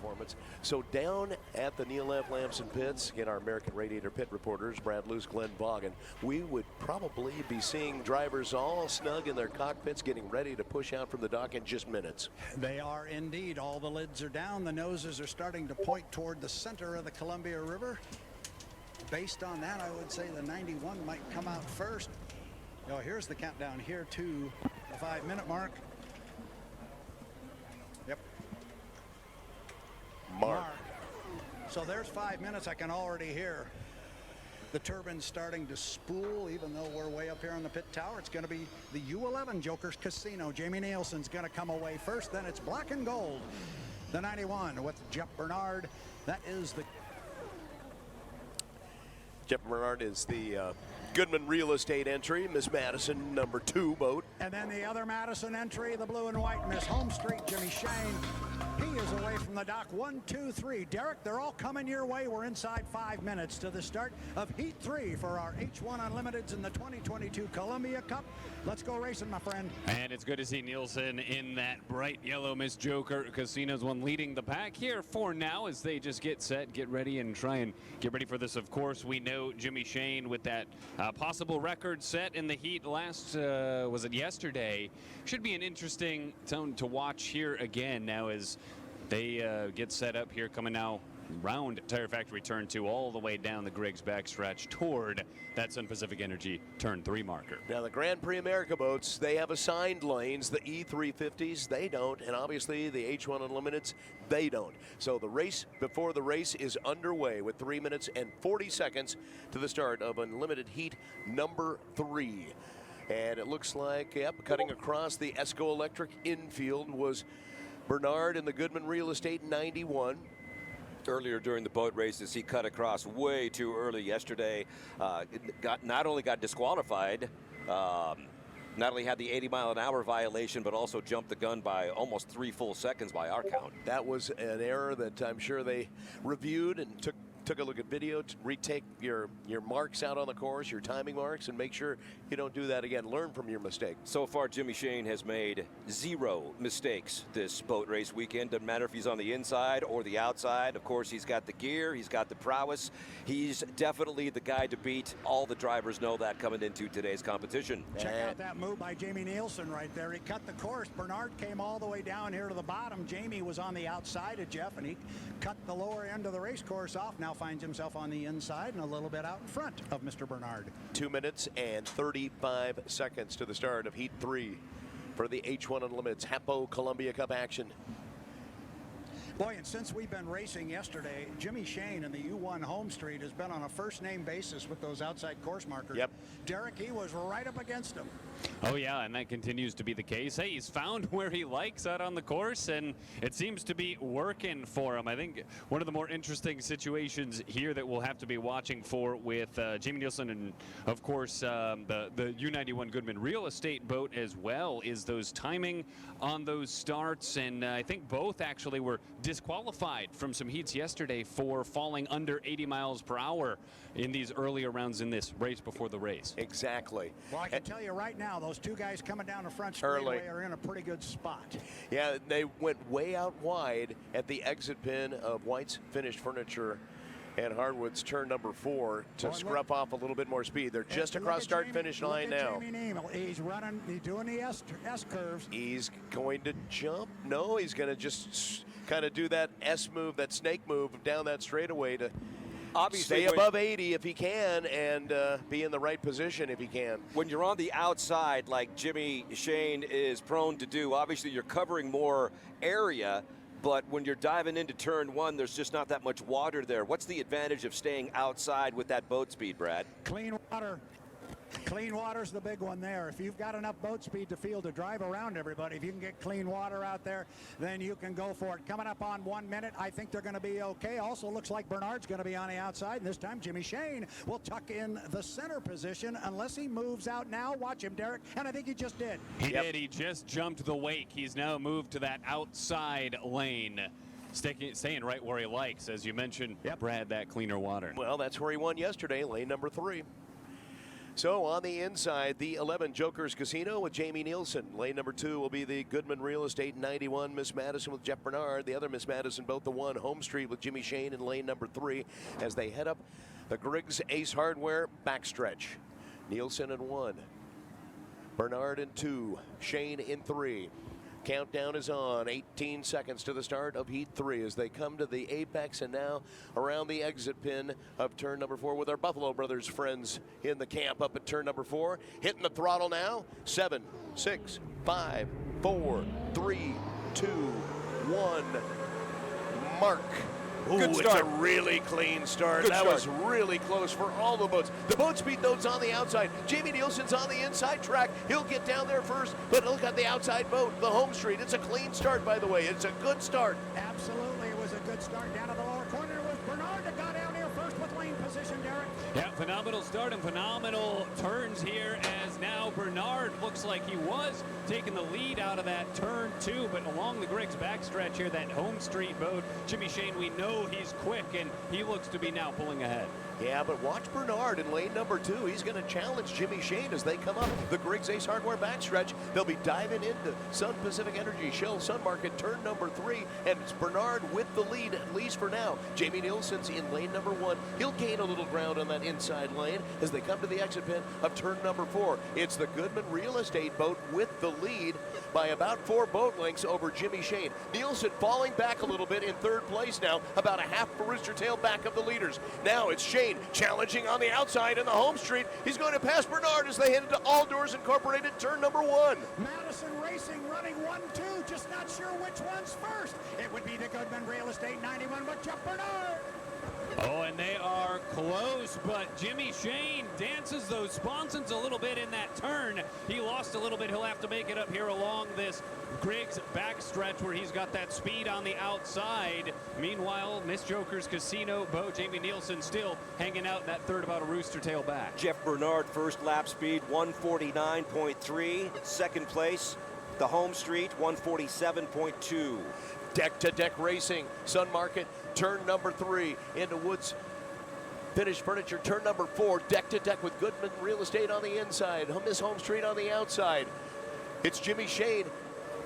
Performance. So down at the Neil F. Lamson pits, again, our American Radiator pit reporters, Brad Luce, Glenn Vaughan, we would probably be seeing drivers all snug in their cockpits getting ready to push out from the dock in just minutes. They are indeed. All the lids are down. The noses are starting to point toward the center of the Columbia River. Based on that, I would say the 91 might come out first. Oh, here's the countdown here to the 5-minute mark. Yep. Mark. So there's 5 minutes. I can already hear the turbine starting to spool, even though we're way up here on the pit tower. It's going to be the U11 Jokers Casino. Jamie Nielsen's going to come away first. Then it's Black and Gold, the 91 with Jeff Bernard. That is the... Jeff Bernard is the Goodman Real Estate entry. Miss Madison, number 2 boat. And then the other Madison entry, the blue and white, Miss Home Street, Jimmy Shane. He is away from the dock. 1, 2, 3. Derek, they're all coming your way. We're inside 5 minutes to the start of Heat 3 for our H1 Unlimiteds in the 2022 Columbia Cup. Let's go racing, my friend. And it's good to see Nielsen in that bright yellow Miss Joker Casinos one leading the pack here for now as they just get set, get ready, and try and get ready for this. Of course, we know Jimmy Shane with that possible record set in the heat last, was it yesterday? Should be an interesting tone to watch here again now as they get set up here, coming now round Tire Factory Turn 2 all the way down the Griggs backstretch toward that Sun Pacific Energy Turn 3 marker. Now the Grand Prix America boats, they have assigned lanes. The E350s, they don't. And obviously the H1 Unlimiteds, they don't. So the race before the race is underway with 3 minutes and 40 seconds to the start of Unlimited Heat number 3. And it looks like, yep, cutting across the Esco Electric infield was Bernard in the Goodman Real Estate 91. Earlier during the boat races, he cut across way too early yesterday. Not only got disqualified, not only had the 80-mile-an-hour violation, but also jumped the gun by almost 3 full seconds by our count. That was an error that I'm sure they reviewed and took a look at video to retake your marks out on the course, your timing marks, and make sure you don't do that again. Learn from your mistake. So far, Jimmy Shane has made 0 mistakes this boat race weekend. Doesn't matter if he's on the inside or the outside. Of course, he's got the gear. He's got the prowess. He's definitely the guy to beat. All the drivers know that coming into today's competition. Check out that move by Jamie Nielsen right there. He cut the course. Bernard came all the way down here to the bottom. Jamie was on the outside of Jeff, and he cut the lower end of the race course off. Now finds himself on the inside and a little bit out in front of Mr. Bernard. 2 minutes and 35 seconds to the start of Heat 3 for the H1 Unlimited's Hapo Columbia Cup action. Boy, and since we've been racing yesterday, Jimmy Shane in the U1 Home Street has been on a first-name basis with those outside course markers. Yep. Derek, he was right up against him. Oh, yeah, and that continues to be the case. Hey, he's found where he likes out on the course, and it seems to be working for him. I think one of the more interesting situations here that we'll have to be watching for with Jamie Nielsen and, of course, the U91 Goodman Real Estate boat as well is those timing on those starts. And I think both actually were disqualified from some heats yesterday for falling under 80 miles per hour in these earlier rounds in this race before the race. Exactly. Well, I can tell you right now, those two guys coming down the front straightaway are in a pretty good spot. Yeah, they went way out wide at the exit pin of White's Finished Furniture and Hardwood's turn number 4 to scruff off a little bit more speed. They're just across start-finish line now. He's running, he's doing the S curves. He's going to jump. No, he's going to just kind of do that S move, that snake move down that straightaway to obviously stay above 80 if he can and be in the right position if he can. When you're on the outside like Jimmy Shane is prone to do, obviously you're covering more area, but when you're diving into turn one, there's just not that much water there. What's the advantage of staying outside with that boat speed, Brad? Clean water. Clean water's the big one there. If you've got enough boat speed to field to drive around everybody, if you can get clean water out there, then you can go for it. Coming up on 1 minute, I think they're going to be okay. Also looks like Bernard's going to be on the outside, and this time Jimmy Shane will tuck in the center position unless he moves out now. Watch him, Derek, and I think he just did. He did. He just jumped the wake. He's now moved to that outside lane. Staying right where he likes, as you mentioned, Brad, that cleaner water. Well, that's where he won yesterday, lane number 3. So on the inside, the 11 Jokers Casino with Jamie Nielsen. Lane number 2 will be the Goodman Real Estate 91 Miss Madison with Jeff Bernard. The other Miss Madison boat, the 1 Home Street with Jimmy Shane in lane number 3 as they head up the Griggs Ace Hardware backstretch. Nielsen in 1, Bernard in 2, Shane in 3. Countdown is on. 18 seconds to the start of Heat 3 as they come to the apex and now around the exit pin of turn number 4 with our Buffalo Brothers friends in the camp up at turn number 4. Hitting the throttle now. 7, 6, 5, 4, 3, 2, 1. Mark. Ooh, Good it's start. a really clean start. Good that start. was really close for all the boats. The boat speed note's on the outside. Jamie Nielsen's on the inside track. He'll get down there first, but look at the outside boat, the Home Street. It's a clean start, by the way. It's a good start. Absolutely, it was a good start down to the lower corner. It was Bernard that got down here first with lane position, Derek. Yeah, phenomenal start and phenomenal turns here as now Bernard looks like he was taking the lead out of that turn 2, but along the Griggs backstretch here, that Home Street boat, Jimmy Shane, we know he's quick, and he looks to be now pulling ahead. Yeah, but watch Bernard in lane number 2. He's going to challenge Jimmy Shane as they come up the Griggs Ace Hardware backstretch. They'll be diving into Sun Pacific Energy Shell Sun Market turn number 3, and it's Bernard with the lead, at least for now. Jamie Nielsen's in lane number 1. He'll gain a little ground on that inside lane as they come to the exit pin of turn number 4. It's the Goodman Real Estate boat with the lead by about 4 boat lengths over Jimmy Shane. Nielsen falling back a little bit in 3rd place now, about a half rooster tail back of the leaders. Now it's Shane challenging on the outside in the Home Street. He's going to pass Bernard as they head into All Doors Incorporated turn number 1. Madison Racing running 1-2, just not sure which one's first. It would be the Goodman Real Estate 91 with Jeff Bernard. Oh, and they are close, but Jimmy Shane dances those sponsons a little bit in that turn. He lost a little bit. He'll have to make it up here along this Griggs backstretch where he's got that speed on the outside. Meanwhile, Miss Joker's Casino boat, Jamie Nielsen, still hanging out in that third about a rooster tail back. Jeff Bernard, first lap speed, 149.3. Second place, the Home Street, 147.2. Deck-to-deck racing, Sun Market, turn number 3 into Woods Finished Furniture, turn number 4, deck-to-deck with Goodman Real Estate on the inside, Miss Home Street on the outside. It's Jimmy Shane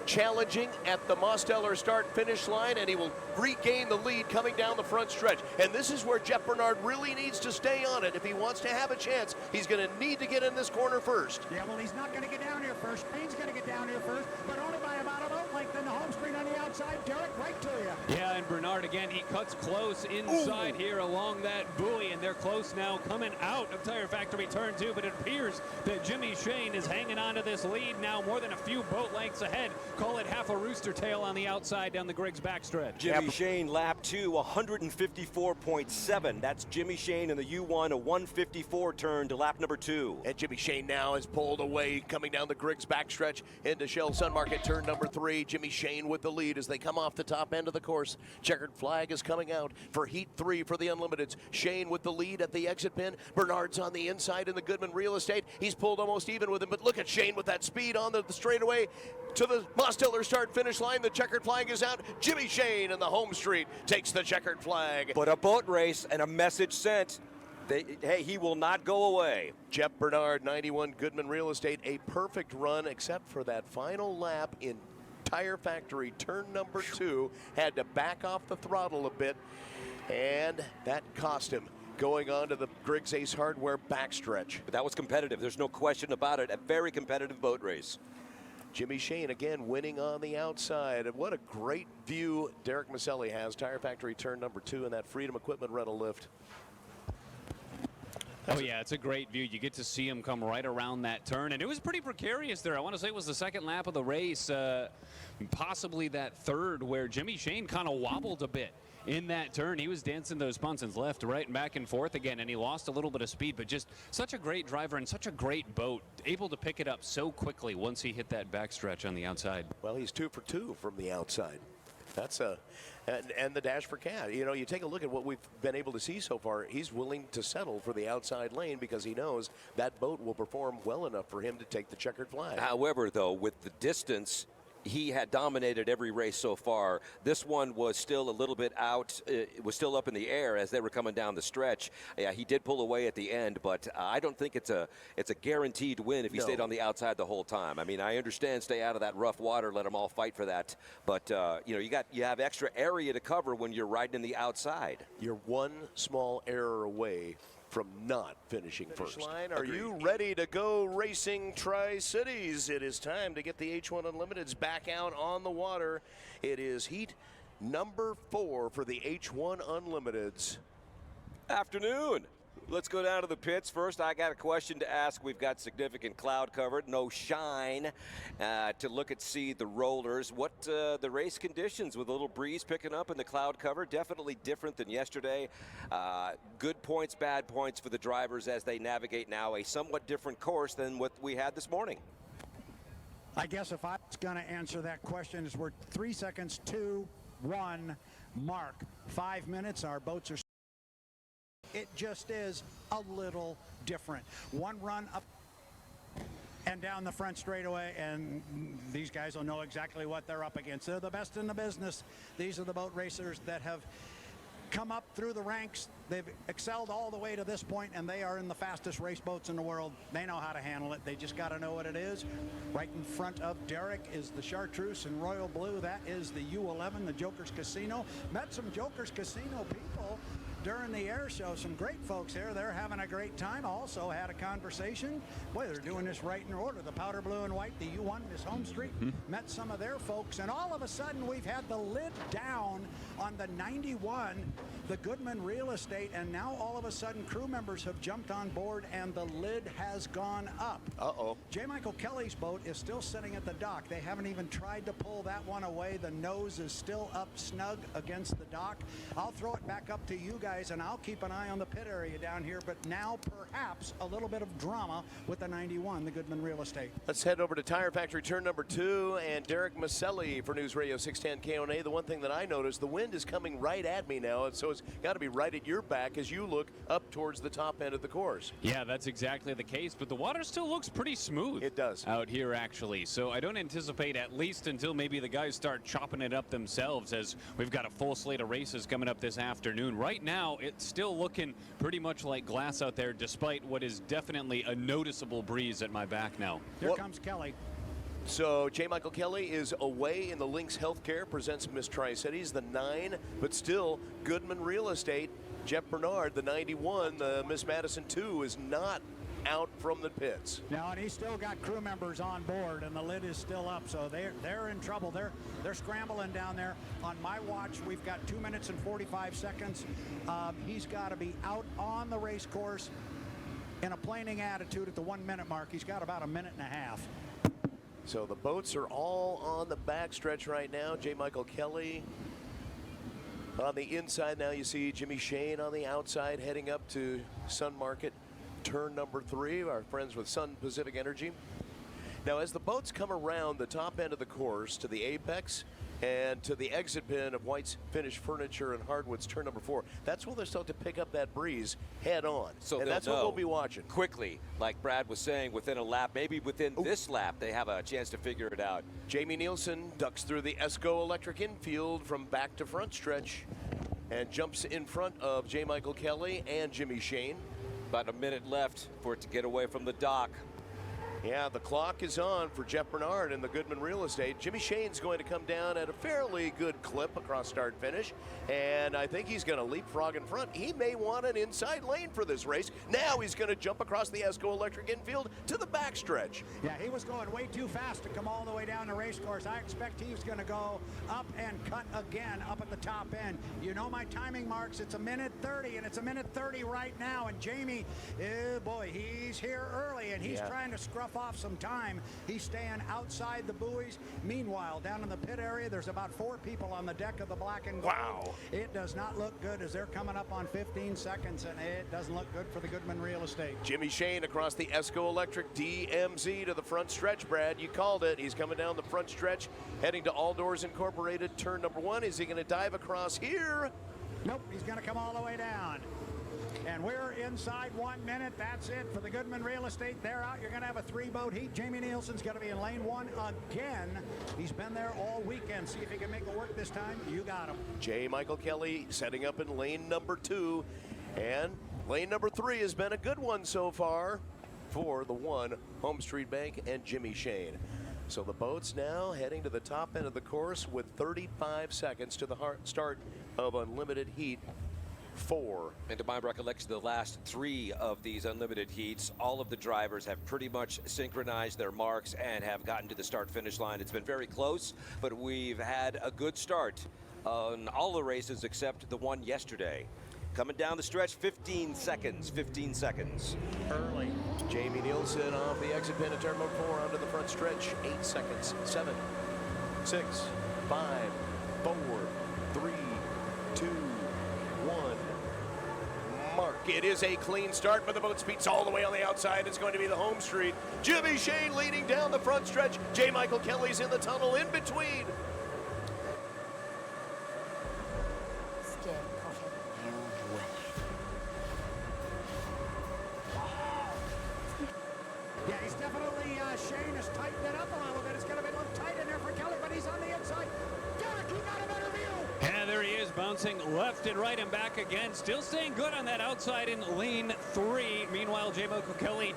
challenging at the Mosteller start-finish line, and he will regain the lead coming down the front stretch. And this is where Jeff Bernard really needs to stay on it. If he wants to have a chance, he's going to need to get in this corner first. Yeah, well, he's not going to get down here first. Shane's going to get down here first, but only by about a boat length in the Home Street on the outside. Derek, right to you. Yeah, and Bernard, again, he cuts close inside here along that buoy, and they're close now coming out of Tire Factory turn 2, but it appears that Jimmy Shane is hanging on to this lead now more than a few boat lengths ahead. Call it half a rooster tail on the outside down the Griggs backstretch. Jimmy Shane, lap 2, 154.7. That's Jimmy Shane in the U1, a 154 turn to lap number 2. And Jimmy Shane now is pulled away, coming down the Griggs backstretch into Shell Sun Market, turn number 3. Jimmy Shane with the lead as they come off the top end of the course. Checkered flag is coming out for Heat 3 for the Unlimiteds. Shane with the lead at the exit pin. Bernard's on the inside in the Goodman Real Estate. He's pulled almost even with him, but look at Shane with that speed on the straightaway to the Mosteller start-finish line. The checkered flag is out. Jimmy Shane in the Home Street takes the checkered flag. But a boat race and a message sent. Hey, he will not go away. Jeff Bernard, 91 Goodman Real Estate, a perfect run except for that final lap in Tire Factory turn number 2. Had to back off the throttle a bit, and that cost him going on to the Griggs Ace Hardware backstretch. But that was competitive. There's no question about it. A very competitive boat race. Jimmy Shane again winning on the outside. And what a great view Derek Maselli has. Tire Factory turn number 2 in that Freedom Equipment rental lift. Oh, yeah, it's a great view. You get to see him come right around that turn, and it was pretty precarious there. I want to say it was the second lap of the race, possibly that third, where Jimmy Shane kind of wobbled a bit in that turn. He was dancing those sponsons left, right, and back and forth again, and he lost a little bit of speed, but just such a great driver and such a great boat, able to pick it up so quickly once he hit that backstretch on the outside. Well, he's 2 for 2 from the outside. That's and the dash for Cat. You know, you take a look at what we've been able to see so far. He's willing to settle for the outside lane because he knows that boat will perform well enough for him to take the checkered flag. However, though, with the distance, he had dominated every race so far. This one was still a little bit out. It was still up in the air as they were coming down the stretch. Yeah, he did pull away at the end, but I don't think it's a guaranteed win if he stayed on the outside the whole time. I mean, I understand stay out of that rough water, let them all fight for that, but you have extra area to cover when you're riding in the outside. You're one small error away from not finishing first. Line, are you ready to go racing Tri-Cities? It is time to get the H1 Unlimiteds back out on the water. It is heat number 4 for the H1 Unlimiteds. Afternoon. Let's go down to the pits. First, I got a question to ask. We've got significant cloud cover, no shine to see the rollers. What the race conditions with a little breeze picking up in the cloud cover? Definitely different than yesterday. Good points, bad points for the drivers as they navigate now a somewhat different course than what we had this morning. I guess if I was going to answer that question, is we're 3 seconds, 2, 1, mark. 5 minutes, our boats are. It just is a little different. One run up and down the front straightaway, and these guys will know exactly what they're up against. They're the best in the business. These are the boat racers that have come up through the ranks. They've excelled all the way to this point, and they are in the fastest race boats in the world. They know how to handle it. They just got to know what it is. Right in front of Derek is the Chartreuse in royal blue. That is the U11, the Joker's Casino. Met some Joker's Casino people during the air show. Some great folks here. They're having a great time. Also had a conversation. Boy, they're doing this right in order. The powder blue and white, the U1, Miss Home Street. Met some of their folks, and all of a sudden we've had the lid down on the 91, the Goodman Real Estate, and now all of a sudden crew members have jumped on board and the lid has gone up. J. Michael Kelly's boat is still sitting at the dock. They haven't even tried to pull that one away. The nose is still up snug against the dock. I'll throw it back up to you guys, and I'll keep an eye on the pit area down here, but now perhaps a little bit of drama with the 91, the Goodman Real Estate. Let's head over to Tire Factory turn number 2, and Derek Maselli for News Radio 610 KONA. The one thing that I noticed, the wind is coming right at me now, and so it's got to be right at your back as you look up towards the top end of the course. Yeah, that's exactly the case, but the water still looks pretty smooth. It does. Out here, actually. So I don't anticipate, at least until maybe the guys start chopping it up themselves, as we've got a full slate of races coming up this afternoon. Right now, it's still looking pretty much like glass out there, despite what is definitely a noticeable breeze at my back now. Here comes Kelly. So J. Michael Kelly is away in the Lynx Healthcare, presents Miss Tri-Cities, the 9, but still Goodman Real Estate. Jeff Bernard, the 91, the Miss Madison 2, is not out from the pits. Now, and he's still got crew members on board, and the lid is still up, so they're in trouble. They're scrambling down there. On my watch, we've got 2 minutes and 45 seconds. He's got to be out on the race course in a planing attitude at the 1 minute mark. He's got about a minute and a half. So the boats are all on the backstretch right now. J. Michael Kelly on the inside. Now you see Jimmy Shane on the outside heading up to Sun Market. Turn number 3, our friends with Sun Pacific Energy. Now as the boats come around the top end of the course to the apex and to the exit pin of White's Finished Furniture and Hardwood's turn number 4, that's where they'll start to pick up that breeze head on. So and that's what we'll be watching. Quickly, like Brad was saying, within a lap, maybe within this lap, they have a chance to figure it out. Jamie Nielsen ducks through the ESCO electric infield from back to front stretch and jumps in front of J. Michael Kelly and Jimmy Shane. About a minute left for it to get away from the dock. Yeah, the clock is on for Jeff Bernard and the Goodman Real Estate. Jimmy Shane's going to come down at a fairly good clip across start finish, and I think he's going to leapfrog in front. He may want an inside lane for this race. Now he's going to jump across the ESCO Electric infield to the backstretch. Yeah, he was going way too fast to come all the way down the race course. I expect he's going to go up and cut again up at the top end. You know my timing marks. It's a minute 30, and it's a minute 30 right now. And Jamie, boy, he's here early, and he's trying to scruff off some time. He's staying outside the buoys. Meanwhile, down in the pit area, there's about 4 people on the deck of the black and gold. Wow. It does not look good as they're coming up on 15 seconds, and it doesn't look good for the Goodman Real Estate. Jimmy Shane across the ESCO Electric DMZ to the front stretch, Brad. You called it. He's coming down the front stretch, heading to All Doors Incorporated, turn number 1. Is he going to dive across here? Nope, he's going to come all the way down. And we're inside 1 minute. That's it for the Goodman Real Estate. They're out. You're going to have a 3-boat heat. Jamie Nielsen's going to be in lane 1 again. He's been there all weekend. See if he can make it work this time. You got him. J. Michael Kelly setting up in lane number 2. And lane number 3 has been a good one so far for the 1 Home Street Bank and Jimmy Shane. So the boats now heading to the top end of the course with 35 seconds to the start of Unlimited Heat 4. And to my recollection, the last 3 of these unlimited heats, all of the drivers have pretty much synchronized their marks and have gotten to the start-finish line. It's been very close, but we've had a good start on all the races except the one yesterday. Coming down the stretch, 15 seconds, 15 seconds. Early. Jamie Nielsen off the exit pin at turn number 4 onto the front stretch. 8 seconds. 7, 6, 5, 4, 3, 2, 1. Mark. It is a clean start, but the boat speeds all the way on the outside. It's going to be the home street. Jimmy Shane leading down the front stretch. J. Michael Kelly's in the tunnel in between. Yeah, he's definitely, Shane has tightened it up a little bit. It's going to be a little tight in there for Kelly, but he's on the inside. Derek, you got a better view. Yeah, there he is, bouncing left and right and back again. Still staying good on that outside in lane 3. Meanwhile, J. Michael Kelly,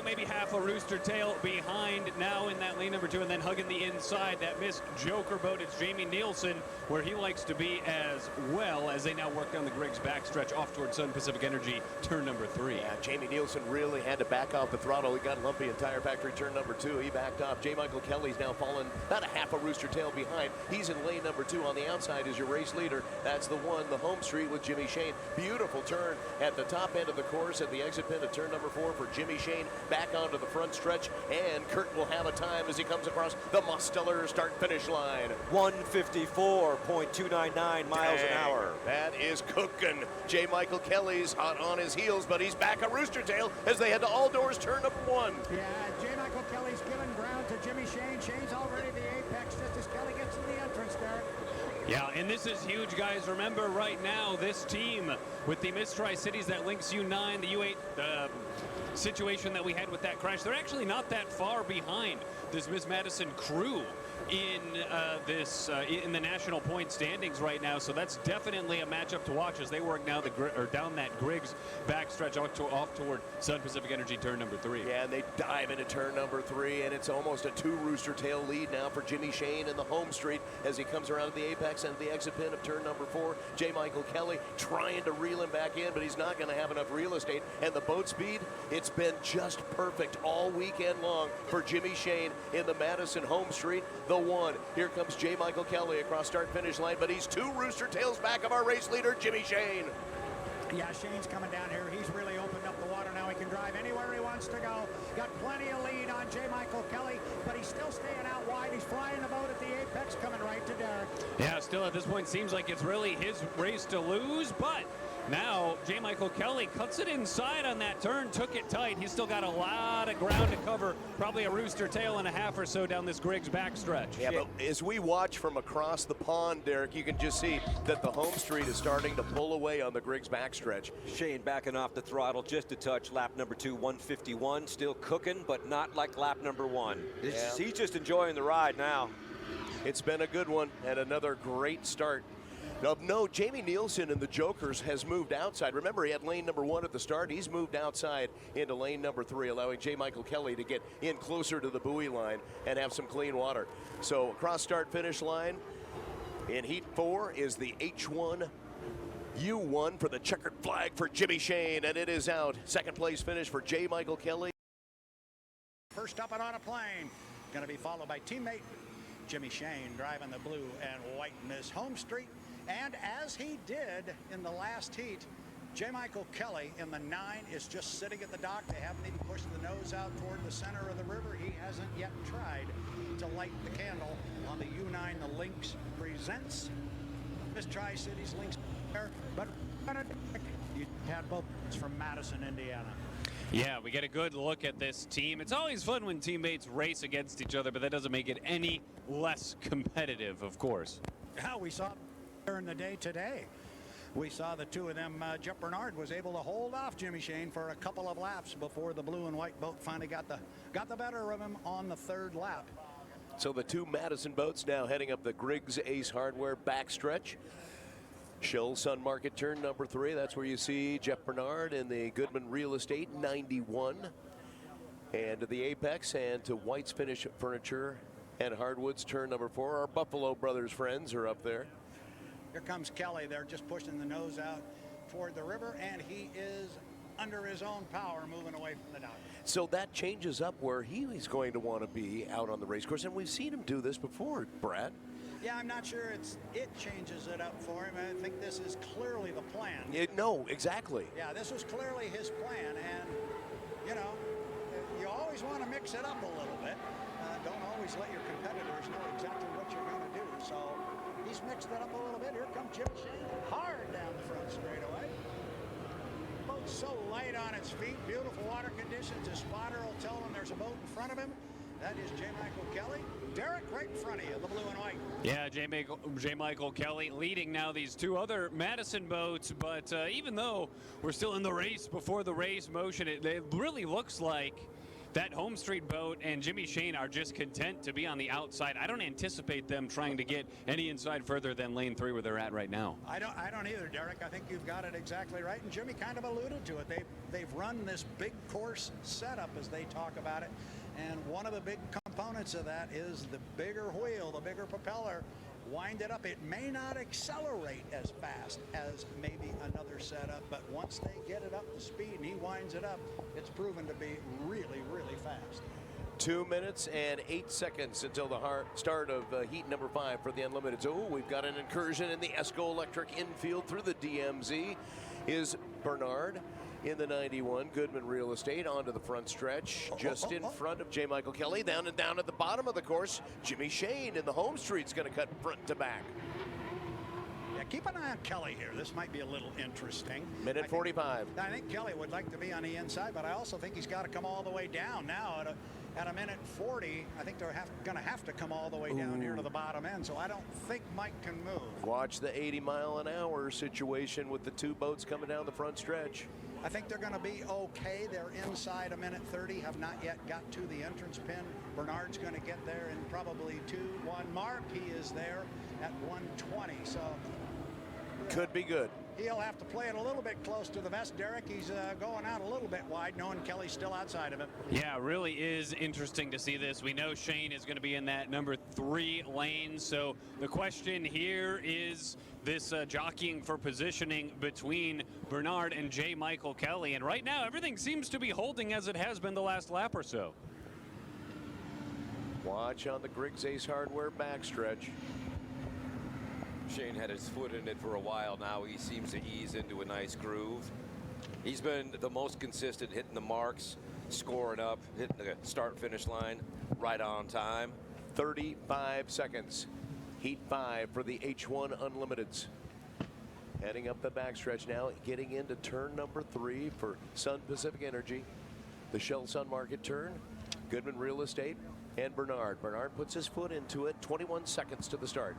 maybe half a rooster tail behind now in that lane number 2, and then hugging the inside. That missed Joker boat. It's Jamie Nielsen, where he likes to be as well, as they now work down the Griggs backstretch off towards Sun Pacific Energy, turn number 3. Yeah, Jamie Nielsen really had to back off the throttle. He got lumpy in Tire Factory turn number 2. He backed off. J. Michael Kelly's now fallen about a half a rooster tail behind. He's in lane number 2. On the outside is your race leader. That's the 1, the home street with Jimmy Shane. Beautiful turn at the top end of the course at the exit pin at turn number 4 for Jimmy Shane. Back onto the front stretch, and Kurt will have a time as he comes across the Musteller start-finish line. 154.299 miles an hour. That is cooking. J. Michael Kelly's hot on his heels, but he's back a rooster tail as they head to All Doors turn number 1. Yeah, J. Michael Kelly's giving ground to Jimmy Shane. Shane's already the apex just as Kelly gets to the entrance there. Yeah, and this is huge, guys. Remember, right now, this team with the Miss Tri-Cities, that links U9, the U8 situation that we had with that crash, they're actually not that far behind this Miss Madison crew in in the national point standings right now. So that's definitely a matchup to watch as they work now down that Griggs backstretch off toward Sun Pacific Energy turn number 3. Yeah, and they dive into turn number 3, and it's almost a 2 rooster tail lead now for Jimmy Shane in the home street as he comes around the apex and the exit pin of turn number 4. J. Michael Kelly trying to reel him back in, but he's not going to have enough real estate. And the boat speed, it's been just perfect all weekend long for Jimmy Shane in the Madison home street. The 1. Here comes J. Michael Kelly across start-finish line, but he's 2 rooster tails back of our race leader, Jimmy Shane. Yeah, Shane's coming down here. He's really opened up the water now. He can drive anywhere he wants to go. Got plenty of lead on J. Michael Kelly, but he's still staying out wide. He's flying the boat at the apex, coming right to Derek. Yeah, still at this point seems like it's really his race to lose, but now J. Michael Kelly cuts it inside on that turn, took it tight. He's still got a lot of ground to cover, probably a rooster tail and a half or so down this Griggs backstretch. Yeah, but as we watch from across the pond, Derek, you can just see that the home street is starting to pull away on the Griggs backstretch. Shane backing off the throttle just a touch. Lap number 2, 151. Still cooking, but not like lap number 1. Yeah. He's just enjoying the ride now. It's been a good one and another great start No, Jamie Nielsen and the Jokers has moved outside. Remember, he had lane number 1 at the start. He's moved outside into lane number 3, allowing J. Michael Kelly to get in closer to the buoy line and have some clean water. So across start finish line in heat 4 is the H1 U1 for the checkered flag for Jimmy Shane, and it is out. Second place finish for J. Michael Kelly. First up and on a plane. Going to be followed by teammate Jimmy Shane driving the blue and white in this home street. And as he did in the last heat, J. Michael Kelly in the 9 is just sitting at the dock. They haven't even pushed the nose out toward the center of the river. He hasn't yet tried to light the candle on the U9. The Lynx presents Miss Tri-Cities Lynx there, but you had both from Madison, Indiana. Yeah, we get a good look at this team. It's always fun when teammates race against each other, but that doesn't make it any less competitive, of course. Yeah, we saw during the day today. We saw the two of them. Jeff Bernard was able to hold off Jimmy Shane for a couple of laps before the blue and white boat finally got the better of him on the 3rd lap. So the two Madison boats now heading up the Griggs Ace Hardware backstretch. Shell Sun Market turn number 3. That's where you see Jeff Bernard in the Goodman Real Estate 91. And to the Apex and to White's Finish Furniture and Hardwoods turn number 4. Our Buffalo Brothers friends are up there. Here comes Kelly. They're just pushing the nose out toward the river, and he is under his own power moving away from the dock. So that changes up where he's going to want to be out on the race course, and we've seen him do this before, Brad. Yeah, I'm not sure it changes it up for him. I think this is clearly the plan. No, exactly. Yeah, this was clearly his plan, and you know, you always want to mix it up a little bit. Don't always let your competitors know exactly what you're going to do. So he's mixed it up a little bit. Here comes Jimmy Shane, hard down the front straightaway. Boat's so light on its feet, beautiful water conditions. His spotter will tell him there's a boat in front of him. That is J. Michael Kelly. Derek right in front of you, the blue and white. Yeah, J. Michael Kelly leading now these two other Madison boats, but even though we're still in the race before the race motion, it really looks like that home street boat and Jimmy Shane are just content to be on the outside. I don't anticipate them trying to get any inside further than lane 3 where they're at right now. I don't either, Derek. I think you've got it exactly right, and Jimmy kind of alluded to it. They've run this big course setup as they talk about it, and one of the big components of that is the bigger wheel, the bigger propeller. Wind it up. It may not accelerate as fast as maybe another setup, but once they get it up to speed and he winds it up, it's proven to be really, really fast. 2 minutes and 8 seconds until the start of heat number 5 for the Unlimited. So we've got an incursion in the Esco Electric infield through the DMZ. Is Bernard in the 91, Goodman Real Estate onto the front stretch, just in front of J. Michael Kelly. Down and down at the bottom of the course, Jimmy Shane in the home street's going to cut front to back. Yeah, keep an eye on Kelly here. This might be a little interesting. Minute 45. I think Kelly would like to be on the inside, but I also think he's got to come all the way down now at a minute 40. I think they're going to have to come all the way down here to the bottom end, so I don't think Mike can move. Watch the 80-mile-an-hour situation with the two boats coming down the front stretch. I think they're going to be okay. They're inside a minute 30, have not yet got to the entrance pin. Bernard's going to get there in probably 2-1 mark. He is there at 1:20, so could be good. He'll have to play it a little bit close to the vest, Derek. He's going out a little bit wide, knowing Kelly's still outside of it. Yeah, really is interesting to see this. We know Shane is going to be in that number 3 lane. So the question here is this jockeying for positioning between Bernard and J. Michael Kelly. And right now, everything seems to be holding as it has been the last lap or so. Watch on the Griggs Ace Hardware backstretch. Shane had his foot in it for a while now. He seems to ease into a nice groove. He's been the most consistent, hitting the marks, scoring up, hitting the start-finish line right on time. 35 seconds. Heat 5 for the H1 Unlimiteds. Heading up the backstretch now, getting into turn number 3 for Sun Pacific Energy. The Shell Sun Market turn, Goodman Real Estate, and Bernard. Bernard puts his foot into it, 21 seconds to the start.